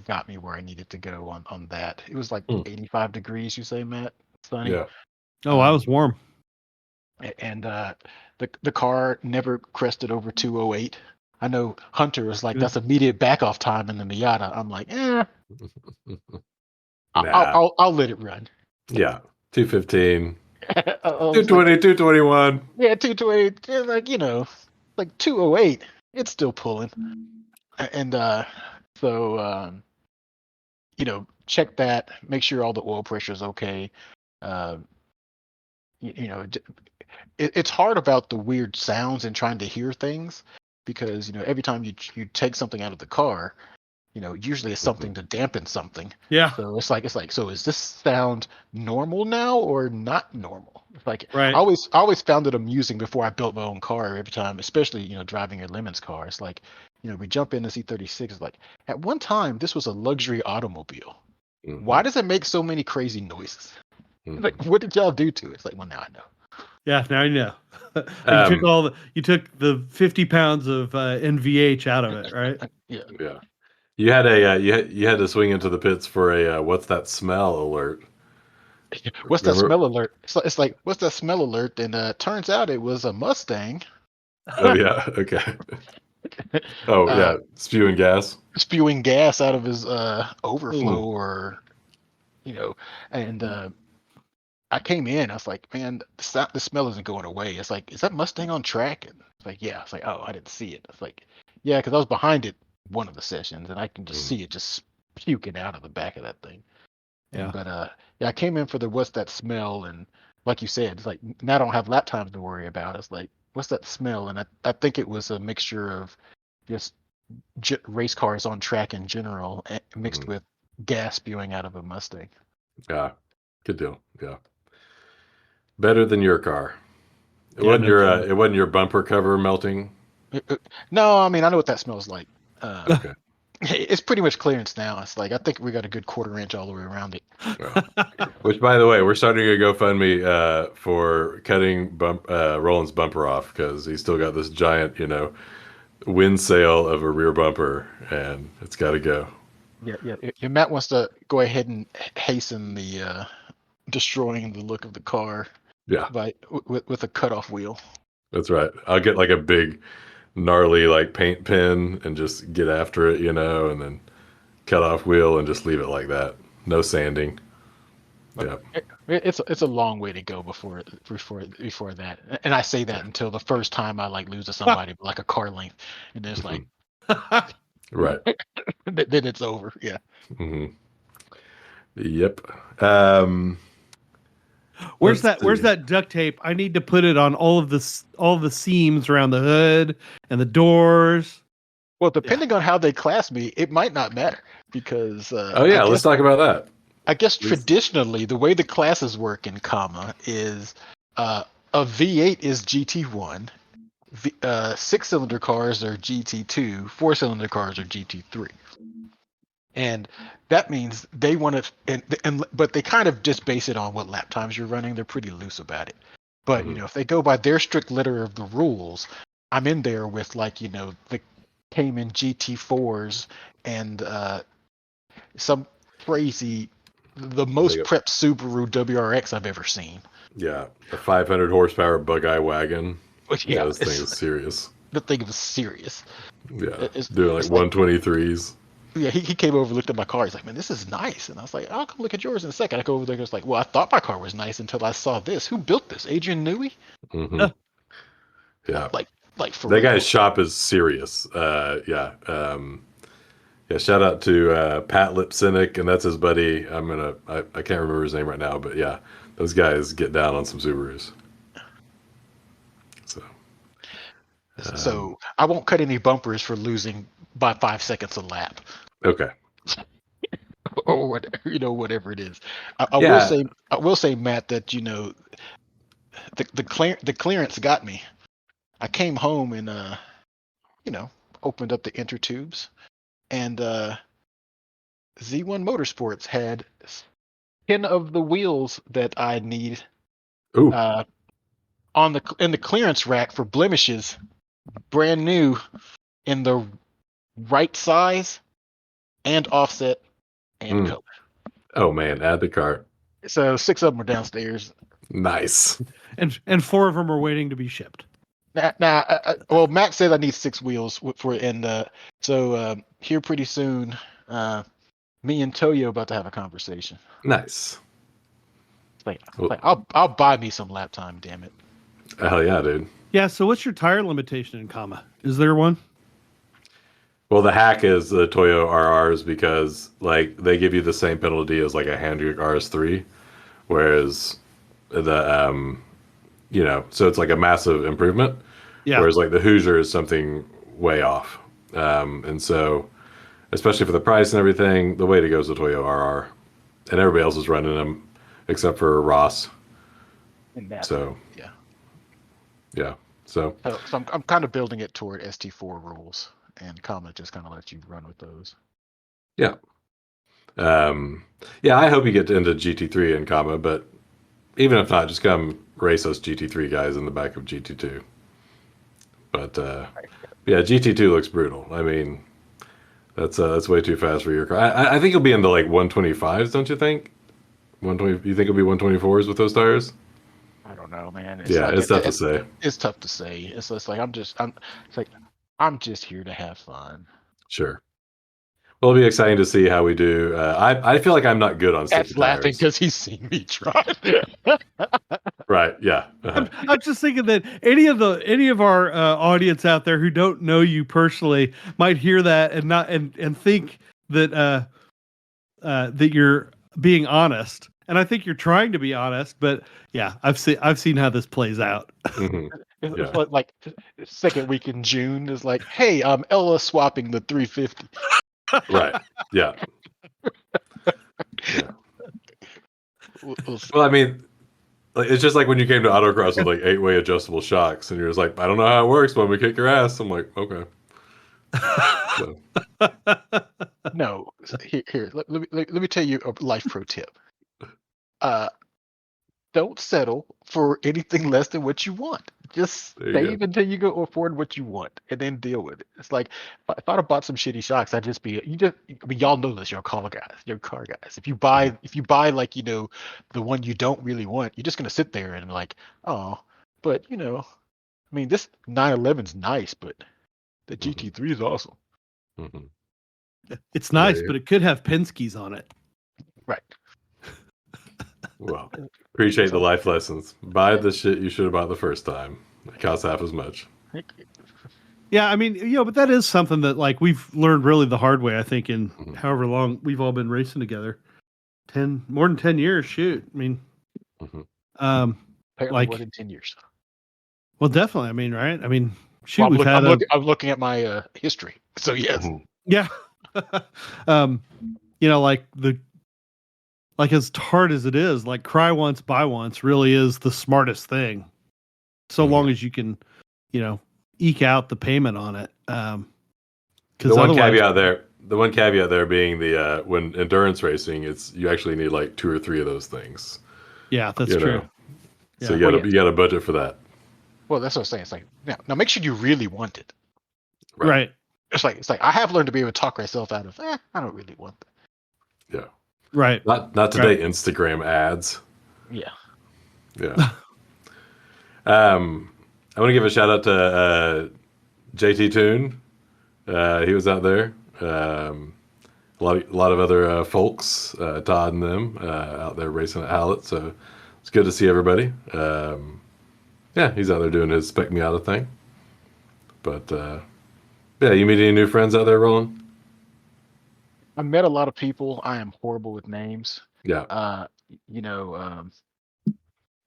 got me where I needed to go on that. It was like 85 degrees, you say, Matt? Sunny. Yeah. Oh, I was warm. And the car never crested over 208. I know Hunter was like, that's immediate back off time in the Miata. I'm like, Nah. I'll let it run. Yeah. 215. I 220, like, 221. Yeah, 228. Like, like 208. It's still pulling. And so check that. Make sure all the oil pressure is okay. Uh, it's hard about the weird sounds and trying to hear things because every time you take something out of the car, usually it's something to dampen something. Yeah. So it's like, so is this sound normal now or not normal? It's like Right. I always found it amusing before I built my own car every time, especially driving your Lemon's car. It's like we jump in the C36. It's like at one time this was a luxury automobile. Why does it make so many crazy noises? Like, what did y'all do to it? It's like, well, now I know. Yeah, now you know. You took the 50 pounds of NVH out of it, right? Yeah. Yeah. You had you had to swing into the pits for a what's that smell alert. What's that smell alert? It's like what's that smell alert? And turns out it was a Mustang. Oh yeah, okay. Oh yeah, spewing gas. Spewing gas out of his overflow, Ooh. or and I came in. I was like, man, the smell isn't going away. It's like, is that Mustang on track? And it's like, yeah. It's like, oh, I didn't see it. It's like, yeah, because I was behind it one of the sessions, and I can just see it just puking out of the back of that thing. Yeah. But I came in for the what's that smell, and like you said, it's like now I don't have lap times to worry about. It's like, what's that smell? And I think it was a mixture of just race cars on track in general, mixed with gas spewing out of a Mustang. Yeah, good deal. Yeah, better than your car. It Yeah, wasn't no your kidding. it wasn't your bumper cover melting. No, I mean I know what that smells like. Okay. It's pretty much clearance now. It's like I think we got a good quarter-inch all the way around it. Well, which, by the way, we're starting a GoFundMe for cutting Roland's bumper off because he's still got this giant, wind sail of a rear bumper, and it's got to go. Yeah. Matt wants to go ahead and hasten the destroying the look of the car. Yeah, with a cutoff wheel. that's right. I'll get like a big, gnarly like paint pen and just get after it, and then cut off wheel and just leave it like that. No sanding. Yeah. It's a long way to go before that, and I say that until the first time I like lose to somebody like a car length, and then it's like, Right. then it's over. Yeah. Yep. Where's that duct tape? I need to put it on all of the seams around the hood and the doors. Well, depending on how they class me, it might not matter because let's talk about that. I guess traditionally the way the classes work in comma is a V8 is GT1, 6-cylinder cars are GT2, 4-cylinder cars are GT3. And that means they want to, but they kind of just base it on what lap times you're running. They're pretty loose about it. But if they go by their strict letter of the rules, I'm in there with the Cayman GT4s and some crazy, the most prepped Subaru WRX I've ever seen. Yeah, a 500 horsepower bug-eye wagon. Yeah, this thing is serious. The thing was serious. Yeah, doing like 123s. Yeah, he came over, looked at my car. He's like, man, this is nice. And I was like, I'll come look at yours in a second. I go over there and it's like, well, I thought my car was nice until I saw this. Who built this? Adrian Newey? Yeah. Like for that real. guy's shop is serious. Yeah, shout out to Pat Lipcynic, and that's his buddy. I can't remember his name right now, but yeah, those guys get down on some Subarus. So I won't cut any bumpers for losing by 5 seconds a lap. Okay. Or whatever it is. I will say, Matt, that the clearance got me. I came home and opened up the inner tubes, and Z1 Motorsports had 10 of the wheels that I need in the clearance rack for blemishes, brand new, in the right size and offset and color. Oh man, add the cart. So 6 of them are downstairs. Nice. And 4 of them are waiting to be shipped. Well, Matt says I need 6 wheels for it, and so here pretty soon, me and Toyo about to have a conversation. Nice. Like I'll buy me some lap time, damn it. Hell yeah, dude. Yeah. So what's your tire limitation in Kama? Is there one? Well, the hack is the Toyo RRs because like they give you the same penalty as like a Hendrick RS3, whereas the so it's like a massive improvement. Yeah. Whereas like the Hoosier is something way off, and so especially for the price and everything, the way to go is the Toyo RR, and everybody else is running them except for Ross. And that, So yeah. So I'm kind of building it toward ST4 rules, and Kama just kind of lets you run with those. yeah. I hope you get into GT3 and Kama, but even if not, just come race us GT3 guys in the back of GT2. But yeah, GT2 looks brutal. I mean, that's way too fast for your car. I think you'll be into like 125s, don't you think? 120. You think it'll be 124s with those tires? I don't know, man. It's tough to say. It's tough to say. It's just like I'm just here to have fun. Sure. Well, it'll be exciting to see how we do. I feel like I'm not good on sticky That's laughing tires. because he's seen me try. Right? Yeah. I'm just thinking that any of our audience out there who don't know you personally might hear that and not and think that that you're being honest. And I think you're trying to be honest, but yeah, I've seen how this plays out. Mhm. It's like second week in June is like, hey, Ella swapping the 350. Right. Yeah. Yeah. We'll Well, I mean, like, it's just like when you came to autocross with like 8-way adjustable shocks, and you're just like, I don't know how it works, but when we kick your ass, I'm like, okay. So, No, here. Let me tell you a life pro tip. Don't settle for anything less than what you want. Just There you save go. until you go afford what you want, and then deal with it. It's like if I'd have bought some shitty shocks, I'd just be I mean, y'all know this. You're car guys. If you buy like the one you don't really want, you're just gonna sit there and be like, oh, but I mean, this 911's nice, but the Mhm. GT3 is awesome. Mhm. It's nice, Yeah. but it could have Penske's on it. Right. Well, appreciate the life lessons. Buy the shit you should have bought the first time. It costs half as much. Yeah, I mean, but that is something that like we've learned really the hard way. I think in Mhm. however long we've all been racing together, more than 10 years. Shoot, I mean, Mhm. Apparently like, more than 10 years. well, definitely. I mean, right? I mean, shoot, Well, we've had I'm looking at my history. So yes. Mhm. yeah, like as hard as it is, like cry once, buy once really is the smartest thing. So Mhm. long as you can, eke out the payment on it. The Because one otherwise, caveat there being the when endurance racing, it's you actually need like 2 or 3 of those things. yeah, that's You true. know. So Yeah. you got to budget for that. Well, that's what I'm saying. It's like now make sure you really want it. Right. It's like I have learned to be able to talk myself out of. I don't really want that. Yeah. Right. Not today. Instagram ads. Yeah. Yeah. I want to give a shout out to JT Toon. He was out there. A lot of other folks, Todd and them, out there racing at Hallett. So it's good to see everybody. Yeah, he's out there doing his Spec Miata thing. But yeah, you meet any new friends out there, Roland? I met a lot of people. I am horrible with names. Yeah.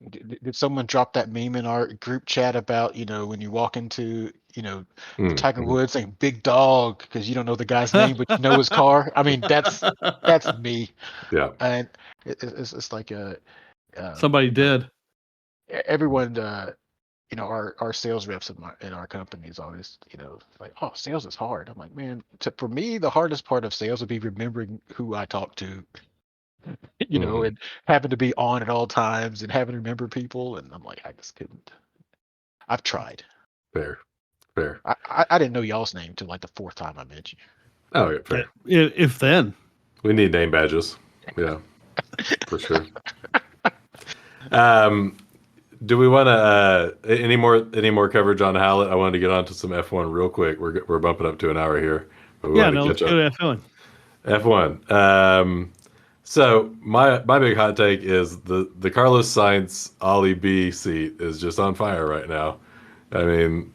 Did someone drop that meme in our group chat about when you walk into the Tiger Woods saying "big dog" because you don't know the guy's name but you know his car? I mean that's me. Yeah. And it's like Somebody did. everyone our sales reps in our company is always like, oh, sales is hard. I'm like, man, for me the hardest part of sales would be remembering who I talk to, Mhm. and having to be on at all times and having to remember people, and I'm like, I just couldn't. I've tried. Fair. I didn't know y'all's name till like the 4th time I met you. Oh, yeah, fair. If then. We need name badges. Yeah, for sure. Do we want to any more coverage on Hallett? I wanted to get on to some F1 real quick. We're bumping up to an hour here, but we Yeah, wanted no, to let's catch go up. to F1. F1. So my big hot take is the Carlos Sainz Ollie B seat is just on fire right now. I mean,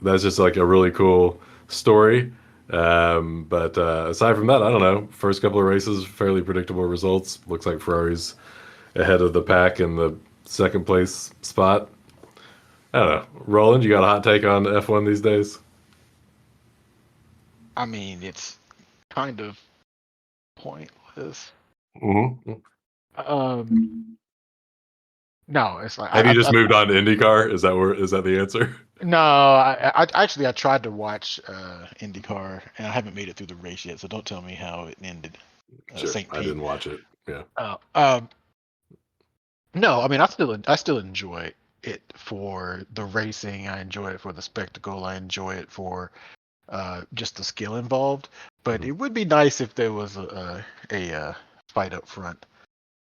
that's just like a really cool story. But aside from that, I don't know. First couple of races, fairly predictable results. Looks like Ferrari's ahead of the pack in the second place spot. I don't know. Roland, you got a hot take on F1 these days? I mean, it's kind of pointless. Mm-hmm. No, it's like Have you just moved on to IndyCar? Is that the answer? no. I actually I tried to watch IndyCar and I haven't made it through the race yet, so don't tell me how it ended. Sure, St. I Pete. didn't watch it. Yeah. No, I mean I still enjoy it for the racing. I enjoy it for the spectacle. I enjoy it for just the skill involved. But it would be nice if there was a fight up front.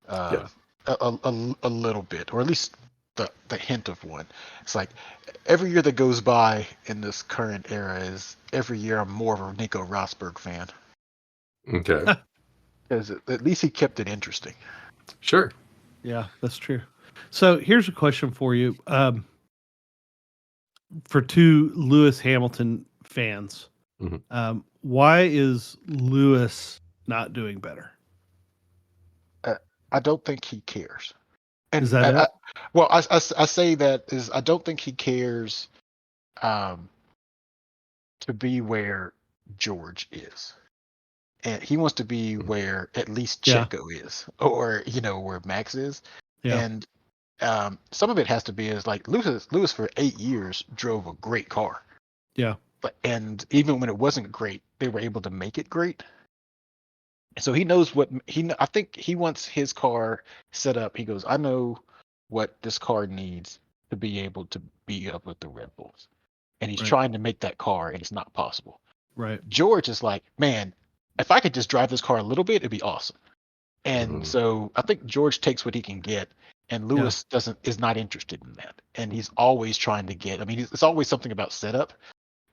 Yeah. A little bit, or at least the hint of one. It's like every year that goes by in this current era is every year I'm more of a Nico Rosberg fan Okay. because at least he kept it interesting. Sure. Yeah, that's true. So here's a question for you. For two Lewis Hamilton fans, why is Lewis not doing better? I don't think he cares. And Is that it? I say that is I don't think he cares to be where George is. And he wants to be where at least Yeah. Checo is, or where Max is. Yeah. And some of it has to be is like Lewis for 8 years drove a great car. Yeah. And even when it wasn't great, they were able to make it great. So he knows I think he wants his car set up. He goes, I know what this car needs to be able to be up with the Red Bulls. And he's Right. trying to make that car, and it's not possible. Right. George is like, man, if I could just drive this car a little bit, it'd be awesome. And so I think George takes what he can get, and Lewis is not interested in that. And he's always trying to get. I mean, it's always something about setup.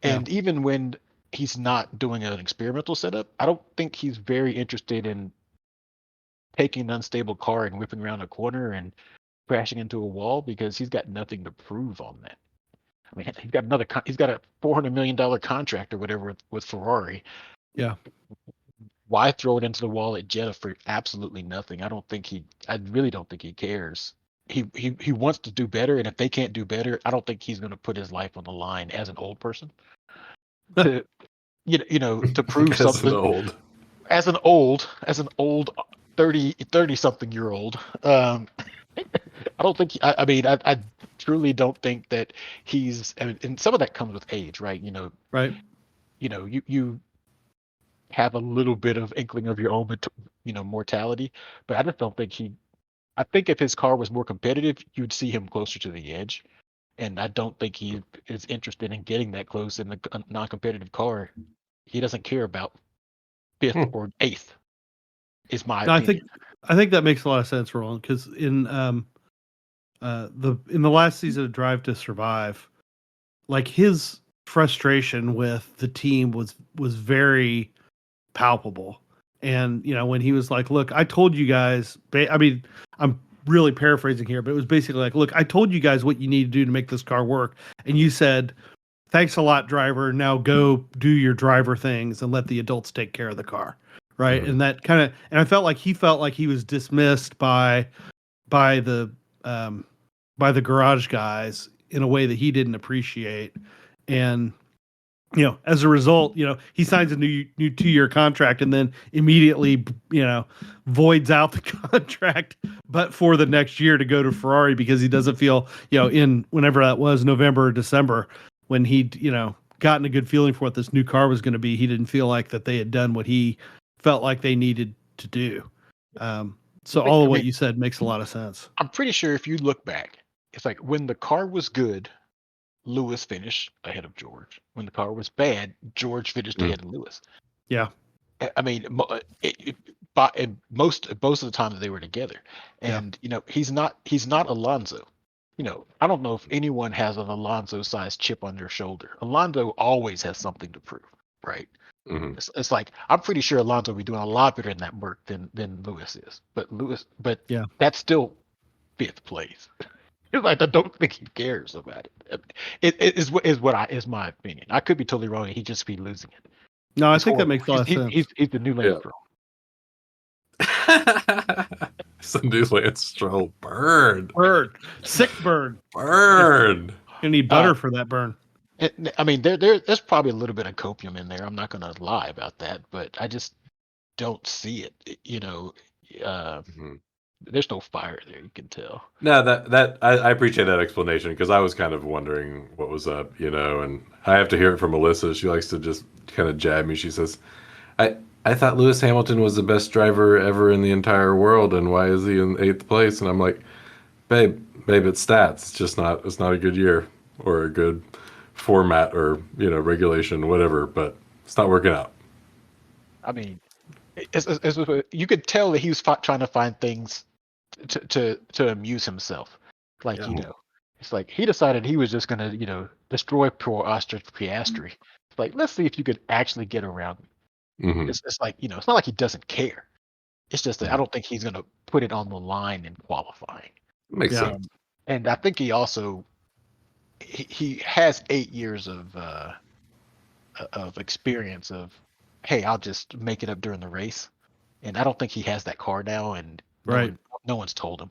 And even when he's not doing an experimental setup, I don't think he's very interested in taking an unstable car and whipping around a corner and crashing into a wall because he's got nothing to prove on that. I mean, he's got a $400 million contract or whatever with Ferrari. Yeah. Why throw it into the wall at Jeddah for absolutely nothing? I really don't think he cares. He wants to do better, and if they can't do better, I don't think he's going to put his life on the line as an old person to to prove As something. As an old 30 something year old. I don't think I truly don't think that he's. I mean, and some of that comes with age, right? Right. You have a little bit of inkling of your own, mortality. But I just don't think I think if his car was more competitive, you'd see him closer to the edge. And I don't think he is interested in getting that close in the non-competitive car. He doesn't care about 5th or 8th. Is my opinion. I think that makes a lot of sense, Roland, because in the last season of Drive to Survive, like his frustration with the team was very palpable. And when he was like, look, I told you guys, I mean, I'm really paraphrasing here, but it was basically like, look, I told you guys what you need to do to make this car work, and you said, thanks a lot, driver, now go do your driver things and let the adults take care of the car, right? And that and I felt like he was dismissed by the garage guys in a way that he didn't appreciate. And as a result, he signs a new 2-year contract and then immediately, voids out the contract, but for the next year to go to Ferrari because he doesn't feel, in whenever that was, November or December, when he'd, gotten a good feeling for what this new car was going to be, he didn't feel like that they had done what he felt like they needed to do. So all of what you said makes a lot of sense. I'm pretty sure if you look back, it's like when the car was good, Lewis finished ahead of George. When the car was bad, George finished ahead of Lewis. Yeah. I mean, most of the time that they were together, and he's not Alonso. I don't know if anyone has an Alonso-sized chip on their shoulder. Alonso always has something to prove, right? Mm-hmm. It's like I'm pretty sure Alonso will be doing a lot better in that Merc than Lewis is, but Yeah. that's still fifth place. Like I don't think he cares about it. It is my opinion. I could be totally wrong. He'd just be losing it. No, I think that makes a lot of sense. He's the new Lance Stroll. Some new Lance Stroll. Burn. Sick burn. Burn. You need butter for that burn. I mean, there's probably a little bit of copium in there. I'm not going to lie about that, but I just don't see it. There's no fire there. You can tell. No, that I appreciate that explanation because I was kind of wondering what was up, and I have to hear it from Melissa. She likes to just kind of jab me. She says, I thought Lewis Hamilton was the best driver ever in the entire world, and why is he in 8th place?" And I'm like, babe, it's stats. It's not a good year or a good format or regulation, whatever. But it's not working out. I mean, you could tell that he was trying to find things to amuse himself. Like it's like he decided he was just gonna destroy poor Oscar Piastri. It's like, let's see if you could actually get around me. Mm-hmm. It's like it's not like he doesn't care. It's just that I don't think he's gonna put it on the line in qualifying. Makes sense. And I think he also he has 8 years of experience of, hey, I'll just make it up during the race. And I don't think he has that car now, and no one's told him.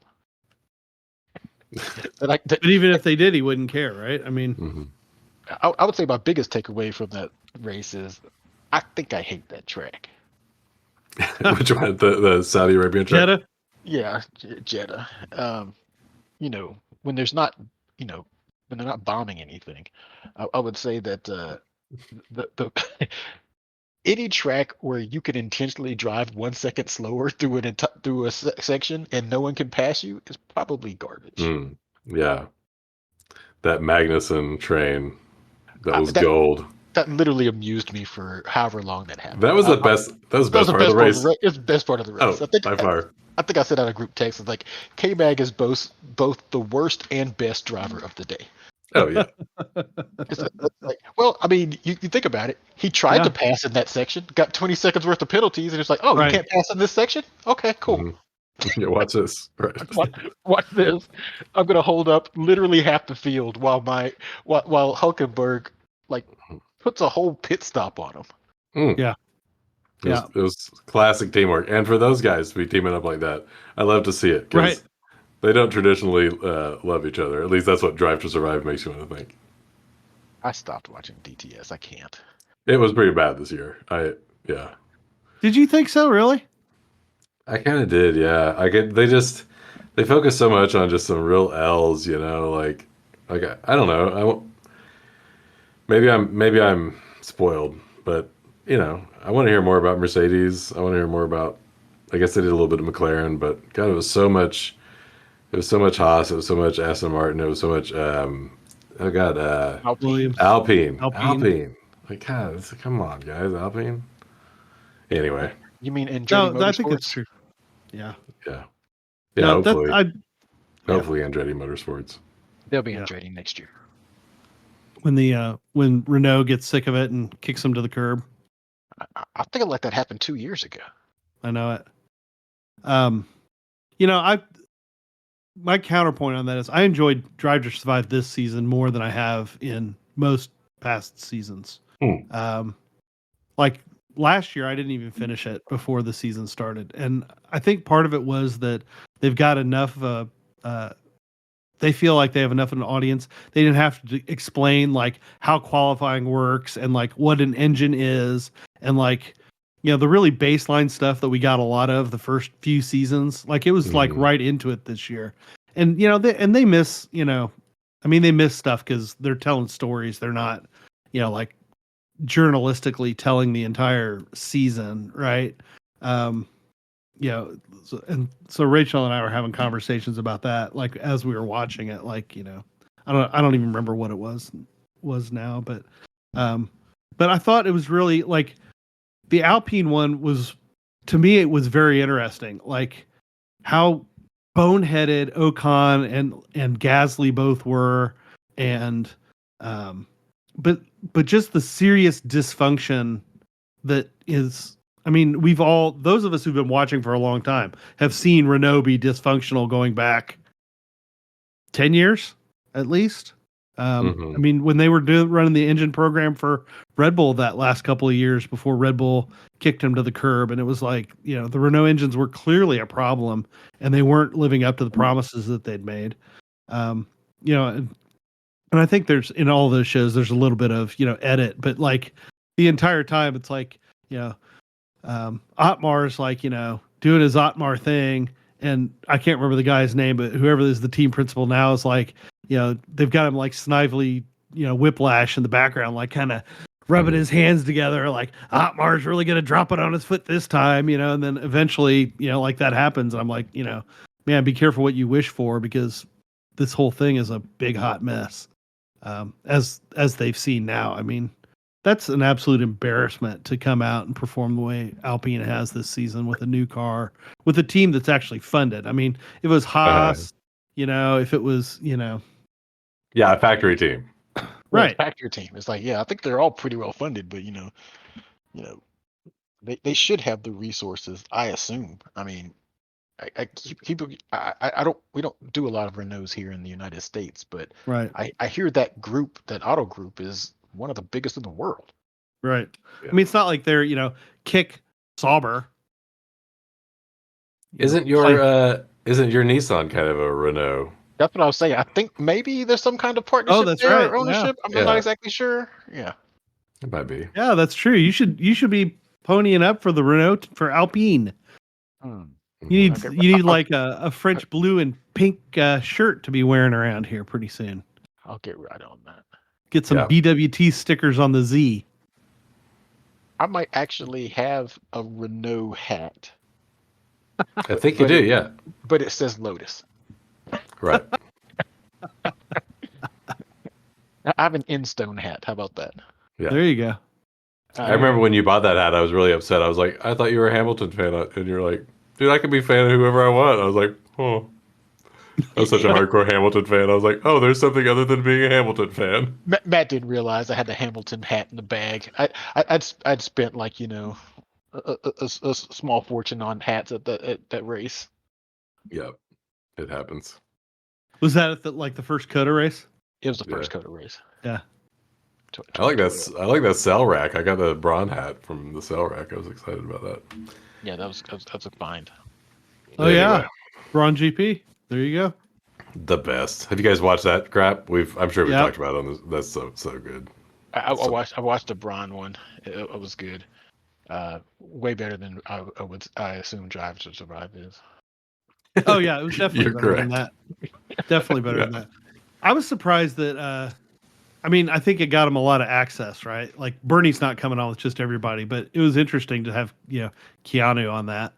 But even if they did, he wouldn't care, right? I mean, I would say my biggest takeaway from that race is I think I hate that track. Which one? The Saudi Arabian track? Jeddah? Yeah, Jeddah. When there's not, when they're not bombing anything, I would say that the any track where you can intentionally drive 1 second slower through a section and no one can pass you is probably garbage. Yeah, that Magnussen train that was gold. That literally amused me for however long that happened. That was the best. That was the best part of the race. It's the best part of the race. Oh, by far. I think I said out a group text. It's like K-Bag is both the worst and best driver of the day. Oh yeah. It's like, well, I mean, you think about it. He tried to pass in that section, got 20 seconds worth of penalties, and it's like, oh, you can't pass in this section? Okay, cool. Mm-hmm. Yeah, watch this. Right. Watch this. I'm gonna hold up literally half the field while Hulkenberg puts a whole pit stop on him. Yeah. It was classic teamwork, and for those guys to be teaming up like that, I love to see it. Right. They don't traditionally love each other. At least that's what Drive to Survive makes you want to think. I stopped watching DTS. I can't. It was pretty bad this year. Did you think so? Really? I kind of did. Yeah. They focus so much on just some real L's. Like I don't know. Maybe I'm spoiled, but I want to hear more about Mercedes. I want to hear more about. I guess they did a little bit of McLaren, but God, it was so much. It was so much Haas. It was so much Aston Martin. It was so much. Alpine. Like, God, come on, guys, Alpine. Anyway. You mean Andretti Motorsports? I think it's true. Yeah. Yeah. No, hopefully Andretti Motorsports. They'll be Andretti next year. When Renault gets sick of it and kicks them to the curb. I think I let that happen 2 years ago. I know it. My counterpoint on that is I enjoyed Drive to Survive this season more than I have in most past seasons. Like last year, I didn't even finish it before the season started, and I think part of it was that they've got enough. They feel like they have enough of an audience. They didn't have to explain like how qualifying works and like what an engine is and like. The really baseline stuff that we got a lot of the first few seasons, like it was like right into it this year. And, they miss, they miss stuff because they're telling stories. They're not, like journalistically telling the entire season. Right. So Rachel and I were having conversations about that, like as we were watching it, like, I don't even remember what it was now, but I thought it was really like the Alpine one was, to me, it was very interesting. Like how boneheaded Ocon and Gasly both were, and but just the serious dysfunction that is. I mean, those of us who've been watching for a long time have seen Renault be dysfunctional going back 10 years at least. I mean, when they were running the engine program for Red Bull that last couple of years before Red Bull kicked him to the curb, and it was like, the Renault engines were clearly a problem, and they weren't living up to the promises that they'd made. And I think there's, in all those shows, there's a little bit of, edit, but like the entire time it's like, Otmar's like, doing his Otmar thing. And I can't remember the guy's name, but whoever is the team principal now is like, they've got him like snively, whiplash in the background, like kind of rubbing his hands together, like Otmar's really going to drop it on his foot this time, and then eventually, like that happens. And I'm like, man, be careful what you wish for, because this whole thing is a big hot mess. As they've seen now. I mean, that's an absolute embarrassment to come out and perform the way Alpine has this season with a new car, with a team that's actually funded. I mean, if it was Haas, if it was, yeah, a factory team, right? Factory team. It's like, I think they're all pretty well funded, but they should have the resources, I assume. I mean, we don't do a lot of Renaults here in the United States, but right. I hear that auto group is one of the biggest in the world. Right. Yeah. I mean, it's not like they're, Kick Sauber. Isn't your Nissan kind of a Renault? That's what I was saying. I think maybe there's some kind of partnership. Oh, that's right. Ownership. Yeah. I'm not exactly sure. Yeah. It might be. Yeah, that's true. You should be ponying up for the Renault for Alpine. You need like a French blue and pink shirt to be wearing around here pretty soon. I'll get right on that. Get some BWT stickers on the Z. I might actually have a Renault hat. I think you do, yeah. But it says Lotus. Right. I have an Instone hat. How about that? Yeah. There you go. I remember when you bought that hat, I was really upset. I was like, I thought you were a Hamilton fan. And you're like, dude, I can be a fan of whoever I want. I was like, oh. I was such a hardcore Hamilton fan. I was like, oh, there's something other than being a Hamilton fan. Matt didn't realize I had the Hamilton hat in the bag. I'd spent like, a small fortune on hats at that race. Yep, it happens. Was that at the first Coda race? It was the first Coda race. Yeah. I like that cell rack. I got the Braun hat from the cell rack. I was excited about that. Yeah, that's a find. Oh yeah, Braun GP. There you go. The best. Have you guys watched that crap? I'm sure we talked about it on this. That's so good. I watched the Braun one. It was good. Way better than I assume Drive to Survive is. Oh yeah, it was definitely better than that. Definitely better than that. I was surprised that. I mean, I think it got him a lot of access, right? Like Bernie's not coming on with just everybody, but it was interesting to have Keanu on that.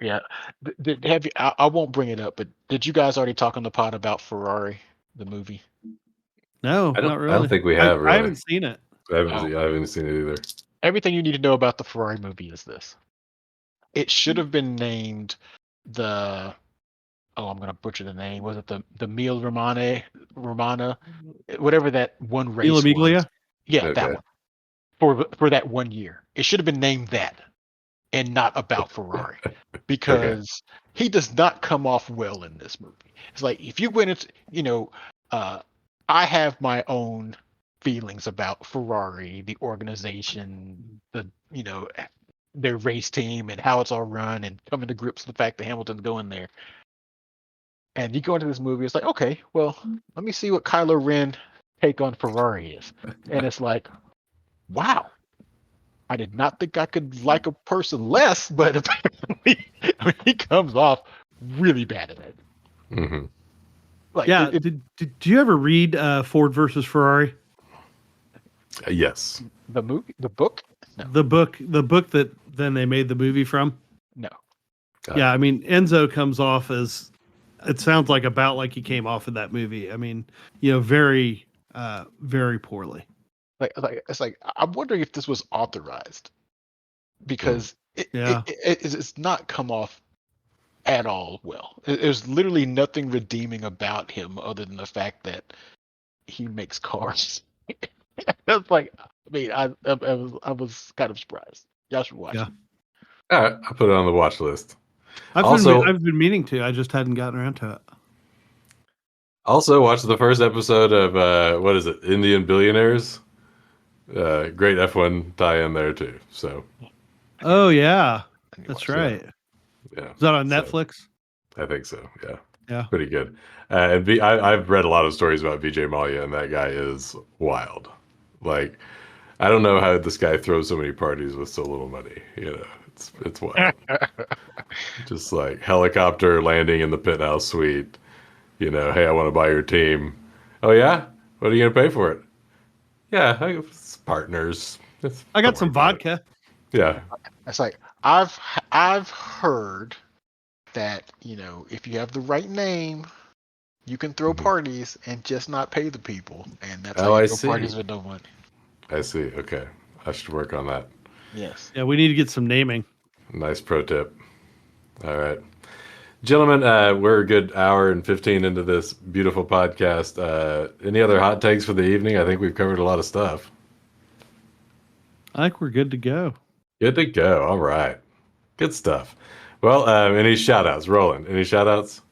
Yeah. Have you? I won't bring it up, but did you guys already talk on the pod about Ferrari, the movie? No, not really. I don't think we have. Really. I haven't seen it. I haven't seen it either. Everything you need to know about the Ferrari movie is this: it should have been named the. Oh, I'm gonna butcher the name. Was it the Mille Romana, whatever that one race was? Yeah, okay. That one. For that 1 year, it should have been named that, and not about Ferrari, because he does not come off well in this movie. It's like if you went into, I have my own feelings about Ferrari, the organization, their race team, and how it's all run, and coming to grips with the fact that Hamilton's going there. And you go into this movie, it's like, okay, well, let me see what Kylo Ren take on Ferrari is. And it's like, wow. I did not think I could like a person less, but apparently he comes off really bad at it. Mm-hmm. Like, yeah. Did you ever read Ford versus Ferrari? Yes. The movie, the book? No. The book that then they made the movie from? No. Yeah, I mean, Enzo comes off as it sounds like about like he came off of that movie. I mean, very, very poorly. Like it's like I'm wondering if this was authorized because Yeah. it's not come off at all well. There's literally nothing redeeming about him other than the fact that he makes cars. That's like, I mean, I was kind of surprised. Y'all should watch Yeah. it. All right, I'll put it on the watch list. I've Also- been meaning to. I just hadn't gotten around to it. Also, watch the first episode of what is it, Indian Billionaires? Great F1 tie-in there too. So Oh yeah, I need to that's watch right. yeah, Is that on So- Netflix? I think so. Yeah, Yeah. pretty good. I've read a lot of stories about Vijay Mallya, and that guy is wild. Like, I don't know how this guy throws so many parties with so little money. It's wild. that. Just like helicopter landing in the penthouse suite. Hey, I want to buy your team. Oh yeah, what are you gonna pay for it? Yeah, it's partners. I got Don't some worry about it. vodka. Yeah, It's like I've heard that if you have the right name, you can throw Mhm. parties and just not pay the people, and that's Oh, how I you throw see. parties with no money. I see. Okay, I should work on that. Yes. Yeah, we need to get some naming. Nice pro tip. All right. Gentlemen, we're a good hour and 15 into this beautiful podcast. Any other hot takes for the evening? I think we've covered a lot of stuff. I think we're good to go. Good to go. All right. Good stuff. Well, any shout outs? Roland, any shout outs?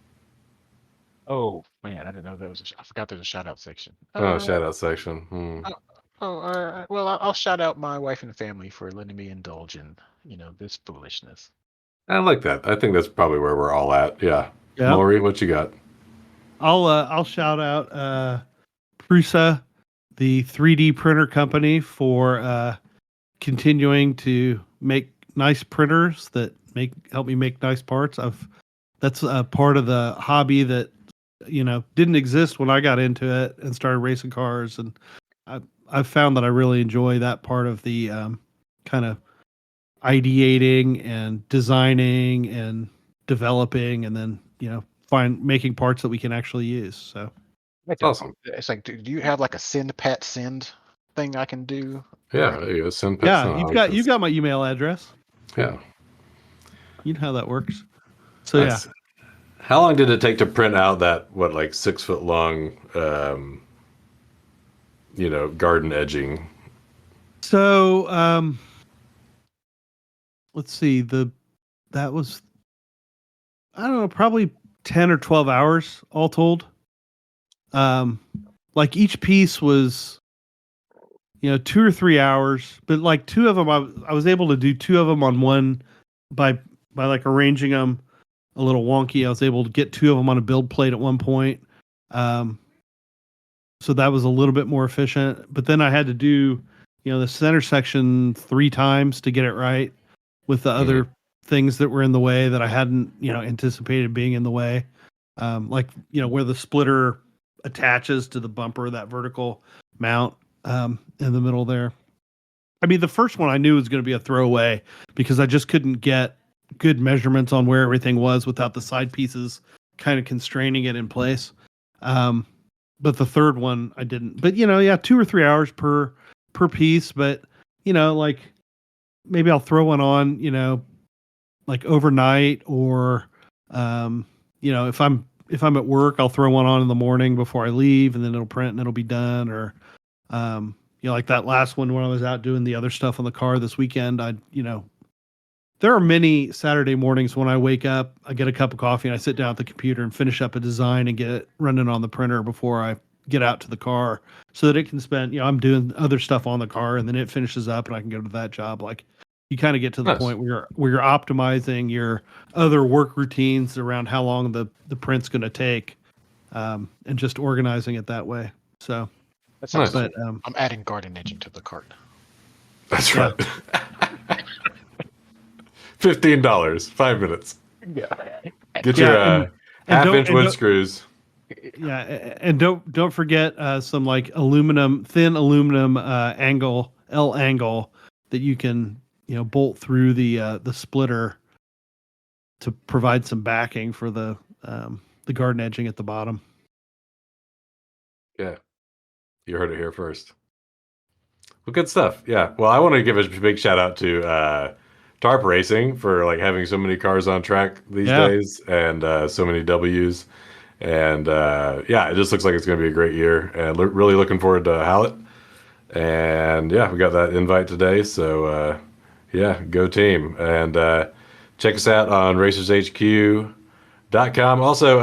Oh man, I didn't know there was. I forgot there's a shout out section. Oh, shout out section. Well, I'll shout out my wife and family for letting me indulge in this foolishness. I like that. I think that's probably where we're all at. Yeah. Yeah. Maury, what you got? I'll shout out Prusa, the 3D printer company, for continuing to make nice printers that help me make nice parts. That's a part of the hobby that didn't exist when I got into it and started racing cars, and I've found that I really enjoy that part of the kind of ideating and designing and developing, and then making parts that we can actually use. So That's awesome. It's like, do you have like a send thing I can do? Yeah, there you go. Send yeah, you've got my email address. Yeah. You know how that works. So That's- How long did it take to print out that 6 foot long garden edging? So let's see, that was, I don't know, probably 10 or 12 hours all told. Like each piece was 2 or 3 hours, but like two of them I was able to do two of them on one by like arranging them a little wonky. I was able to get two of them on a build plate at one point. So that was a little bit more efficient, but then I had to do the center section 3 times to get it right with the other things that were in the way that I hadn't anticipated being in the way. Like where the splitter attaches to the bumper, that vertical mount in the middle there. I mean, the first one I knew was going to be a throwaway because I just couldn't get good measurements on where everything was without the side pieces kind of constraining it in place. But the third one I didn't. But 2 or 3 hours per piece. But like maybe I'll throw one on like overnight, or if I'm at work, I'll throw one on in the morning before I leave, and then it'll print and it'll be done. Or like that last one when I was out doing the other stuff on the car this weekend, there are many Saturday mornings when I wake up, I get a cup of coffee and I sit down at the computer and finish up a design and get it running on the printer before I get out to the car, so that it can spend, I'm doing other stuff on the car and then it finishes up and I can go to that job. Like you kind of get to the point where you're optimizing your other work routines around how long the print's going to take, and just organizing it that way. So That sounds but I'm adding garden edging to the cart. That's right. $15, 5 minutes. Yeah. Get your and half-inch wood screws. Yeah, and don't forget some like thin aluminum angle that you can bolt through the splitter to provide some backing for the the garden edging at the bottom. Yeah, you heard it here first. Well, good stuff. Yeah. Well, I want to give a big shout out to TARP Racing for like having so many cars on track these days and so many W's. And yeah, it just looks like it's going to be a great year. And really looking forward to Hallett. And yeah, we got that invite today. So yeah, go team. And check us out on racershq.com. Also,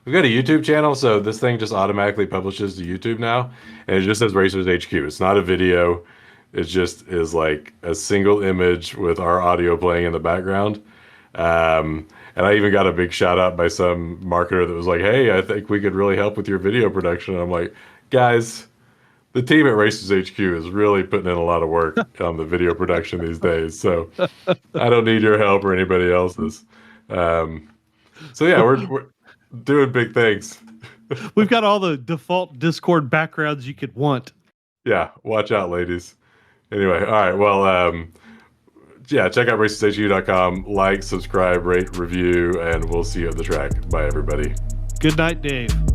we've got a YouTube channel, so this thing just automatically publishes to YouTube now, and it just says Racers HQ. It's not a video. It just is like a single image with our audio playing in the background. And I even got a big shout out by some marketer that was like, "Hey, I think we could really help with your video production." And I'm like, guys, the team at Racers HQ is really putting in a lot of work on the video production these days. So I don't need your help or anybody else's. So yeah, we're doing big things. We've got all the default Discord backgrounds you could want. Yeah, watch out, ladies. Anyway, all right. Well, yeah, check out racershq.com. Like, subscribe, rate, review, and we'll see you at the track. Bye, everybody. Good night, Dave.